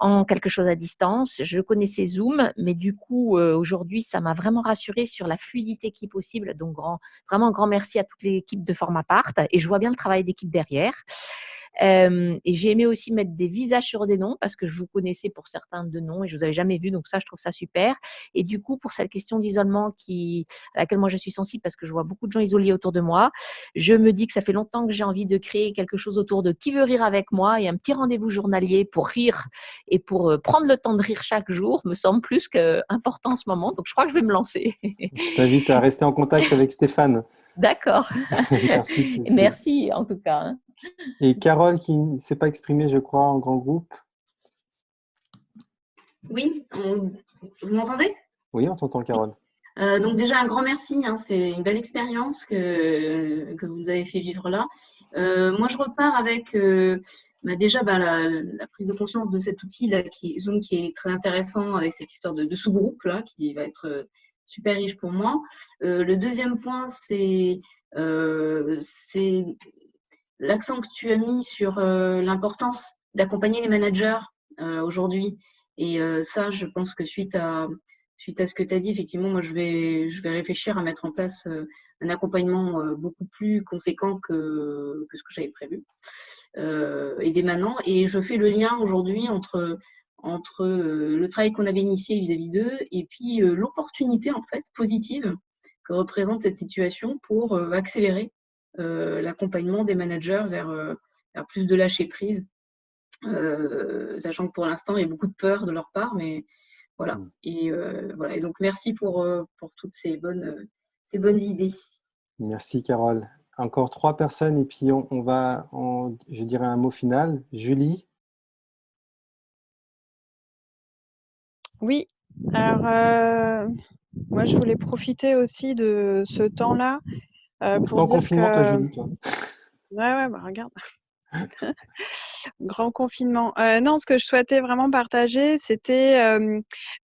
Y: en quelque chose à distance. Je connaissais Zoom, mais du coup, aujourd'hui, ça m'a vraiment rassurée sur la fluidité qui est possible. Donc, vraiment un grand merci à toute l'équipe de Formapart et je vois bien le travail d'équipe derrière. Et j'ai aimé aussi mettre des visages sur des noms parce que je vous connaissais pour certains de noms et je vous avais jamais vu, donc ça je trouve ça super. Et du coup pour cette question d'isolement à laquelle moi je suis sensible parce que je vois beaucoup de gens isolés autour de moi, je me dis que ça fait longtemps que j'ai envie de créer quelque chose autour de qui veut rire avec moi et un petit rendez-vous journalier pour rire et pour prendre le temps de rire chaque jour me semble plus qu'important en ce moment, donc je crois que je vais me lancer.
A: Je t'invite à rester en contact avec Stéphane.
Y: D'accord.
A: Merci,
Y: merci en tout cas. Hein.
A: Et Carole qui ne s'est pas exprimée, je crois, en grand groupe.
Z: Oui, vous m'entendez?
A: Oui, on t'entend, Carole.
Z: Donc déjà, un grand merci. Hein, c'est une belle expérience que vous avez fait vivre là. Moi, je repars avec déjà la prise de conscience de cet outil là, Zoom, qui est très intéressant avec cette histoire de sous-groupe là, qui va être super riche pour moi. Le deuxième point, c'est l'accent que tu as mis sur l'importance d'accompagner les managers aujourd'hui. Et ça, je pense que suite à suite à ce que tu as dit, effectivement, moi, je vais réfléchir à mettre en place un accompagnement beaucoup plus conséquent que ce que j'avais prévu. Et dès maintenant. Et je fais le lien aujourd'hui entre le travail qu'on avait initié vis-à-vis d'eux et puis l'opportunité en fait positive que représente cette situation pour accélérer l'accompagnement des managers vers plus de lâcher prise, sachant que pour l'instant il y a beaucoup de peur de leur part, mais voilà. Et voilà. Et donc merci pour toutes ces bonnes idées.
A: Merci Carole. Encore 3 personnes et puis on va, je dirais un mot final. Julie.
E: Oui, alors moi je voulais profiter aussi de ce temps-là
A: T'es
E: pour
A: pas en
E: dire
A: confinement toi
E: que…
A: Julie, toi?
E: Ouais, bah regarde. Grand confinement. Non, ce que je souhaitais vraiment partager, c'était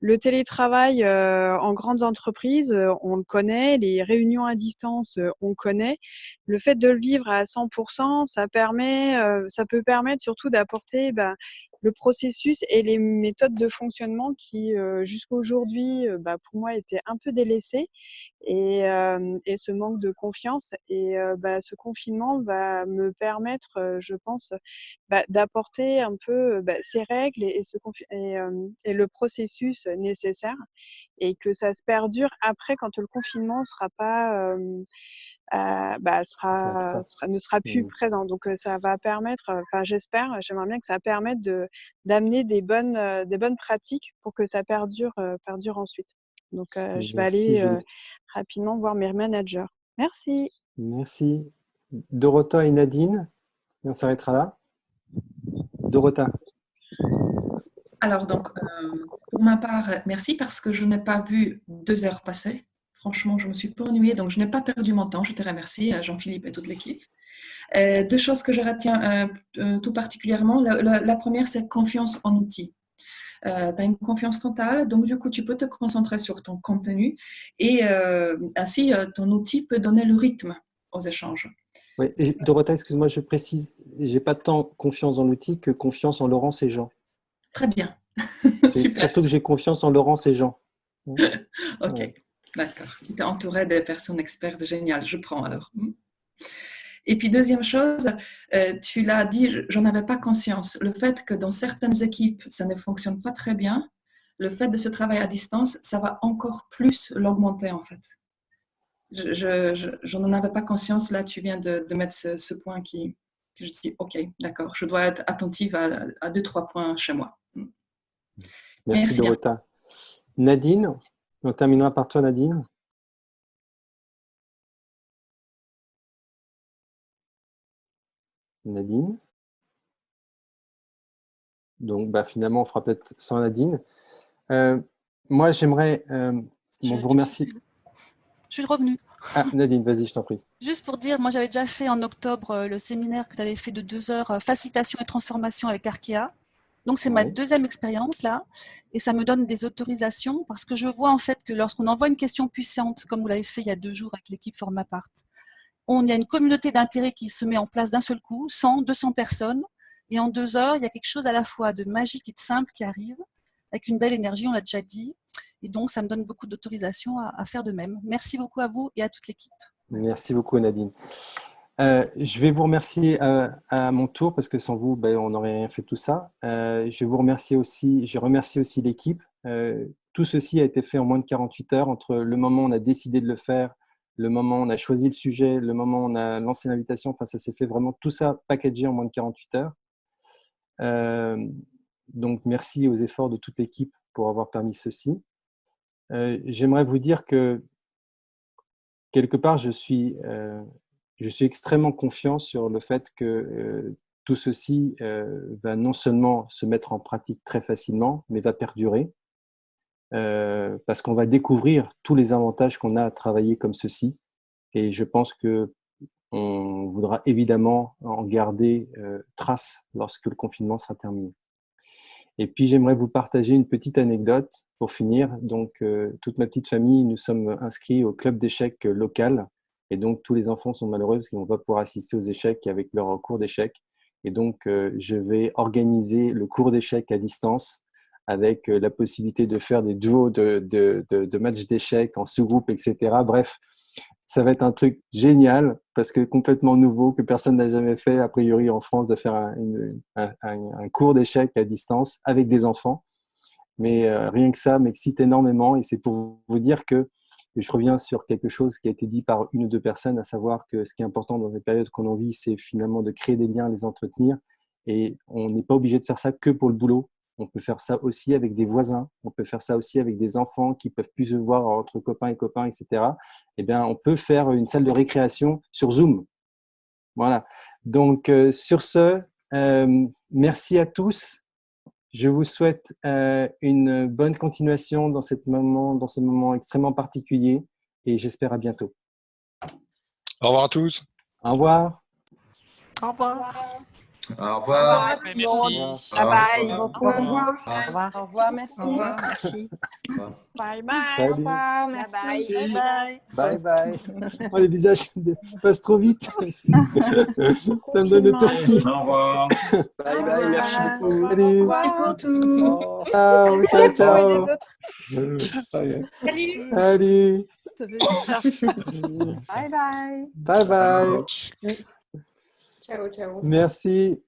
E: le télétravail en grandes entreprises. On le connaît, les réunions à distance, on connaît. Le fait de le vivre à 100%, ça peut permettre surtout d'apporter le processus et les méthodes de fonctionnement qui, jusqu'à aujourd'hui, pour moi, étaient un peu délaissées. Et ce manque de confiance. Et ce confinement va me permettre, je pense, d'apporter un peu ces règles et le processus nécessaire et que ça se perdure après quand le confinement sera pas, ne sera plus présent. Donc ça va permettre, j'aimerais bien que ça permette d'amener des bonnes pratiques pour que ça perdure ensuite. Donc je vais
A: Merci
E: aller
A: Julie.
E: rapidement voir mes managers. Merci.
A: Merci. Dorota et Nadine. Et on s'arrêtera là. Dorota.
H: Alors, donc, pour ma part, merci parce que je n'ai pas vu 2 heures passer. Franchement, je ne me suis pas ennuyée, donc je n'ai pas perdu mon temps. Je te remercie, Jean-Philippe et toute l'équipe. 2 choses que je retiens tout particulièrement. La première, c'est confiance en outil. Tu as une confiance totale, donc du coup, tu peux te concentrer sur ton contenu et ainsi, ton outil peut donner le rythme aux échanges.
A: Oui, et Dorota, excuse-moi, je précise, j'ai pas tant confiance dans l'outil que confiance en Laurence et Jean.
H: Très bien.
A: C'est
H: Super.
A: surtout que j'ai confiance en Laurence et Jean.
H: Ok,
A: Ouais.
H: d'accord. Tu t'es entouré des personnes expertes, génial, je prends alors. Et puis deuxième chose, tu l'as dit, j'en avais pas conscience. Le fait que dans certaines équipes, ça ne fonctionne pas très bien, le fait de ce travail à distance, ça va encore plus l'augmenter en fait. Je n'en avais pas conscience. Là, tu viens de mettre ce point que je dis, ok, d'accord, je dois être attentive à 2-3 points chez moi.
A: Merci
H: bien.
A: Dorota. Nadine, on terminera par toi Nadine. Nadine. Donc finalement, on fera peut-être sans Nadine. Moi, j'aimerais vous remercier.
I: Je suis revenue.
A: Ah, Nadine, vas-y, je t'en prie.
I: Juste pour dire, moi j'avais déjà fait en octobre le séminaire que tu avais fait de 2 heures, facilitation et transformation avec Arkea. Donc c'est ma
A: Ouais.
I: 2e expérience là, et ça me donne des autorisations parce que je vois en fait que lorsqu'on envoie une question puissante, comme vous l'avez fait il y a 2 jours avec l'équipe Formapart, il y a une communauté d'intérêt qui se met en place d'un seul coup, 100, 200 personnes, et en 2 heures, il y a quelque chose à la fois de magique et de simple qui arrive, avec une belle énergie, on l'a déjà dit, et donc ça me donne beaucoup d'autorisation à faire de même. Merci beaucoup à vous et à toute l'équipe.
A: Merci beaucoup Nadine. Je vais vous remercier à mon tour parce que sans vous, on n'aurait rien fait tout ça. Je remercie aussi l'équipe. Tout ceci a été fait en moins de 48 heures entre le moment où on a décidé de le faire, le moment où on a choisi le sujet, le moment où on a lancé l'invitation. Enfin, ça s'est fait vraiment tout ça packagé en moins de 48 heures. Donc, merci aux efforts de toute l'équipe pour avoir permis ceci. J'aimerais vous dire que quelque part, je suis extrêmement confiant sur le fait que tout ceci va non seulement se mettre en pratique très facilement, mais va perdurer parce qu'on va découvrir tous les avantages qu'on a à travailler comme ceci. Et je pense qu'on voudra évidemment en garder trace lorsque le confinement sera terminé. Et puis, j'aimerais vous partager une petite anecdote pour finir. Donc, toute ma petite famille, nous sommes inscrits au club d'échecs local. Et donc, tous les enfants sont malheureux parce qu'ils ne vont pas pouvoir assister aux échecs avec leur cours d'échecs. Et donc, je vais organiser le cours d'échecs à distance avec la possibilité de faire des duos de matchs d'échecs en sous-groupe, etc. Bref, ça va être un truc génial parce que complètement nouveau, que personne n'a jamais fait, a priori en France, de faire un cours d'échecs à distance avec des enfants. Mais rien que ça m'excite énormément et c'est pour vous dire que, et je reviens sur quelque chose qui a été dit par une ou deux personnes, à savoir que ce qui est important dans les périodes qu'on en vit, c'est finalement de créer des liens, les entretenir. Et on n'est pas obligé de faire ça que pour le boulot. On peut faire ça aussi avec des voisins. On peut faire ça aussi avec des enfants qui peuvent plus se voir entre copains et copains, etc. Eh bien, on peut faire une salle de récréation sur Zoom. Voilà. Donc, sur ce, merci à tous. Je vous souhaite une bonne continuation dans ce moment extrêmement particulier et j'espère à bientôt.
G: Au revoir à tous.
A: Au revoir.
I: Au revoir.
J: Au revoir.
W: Merci.
J: Bye bye.
I: Au revoir.
B: Au revoir, merci.
J: Au revoir.
I: Merci.
O: Bye bye.
A: Salut.
O: Au revoir. Merci.
I: Bye bye.
A: Bye bye. Oh, les visages passent trop vite. Ça me donne le tournis.
J: Au revoir.
X: Bye bye, merci beaucoup.
A: Salut.
X: Au revoir pour tout.
A: Ciao, ciao, ciao.
O: Salut.
A: Salut.
O: Bye bye.
A: Bye bye.
X: Ciao, ciao.
A: Merci.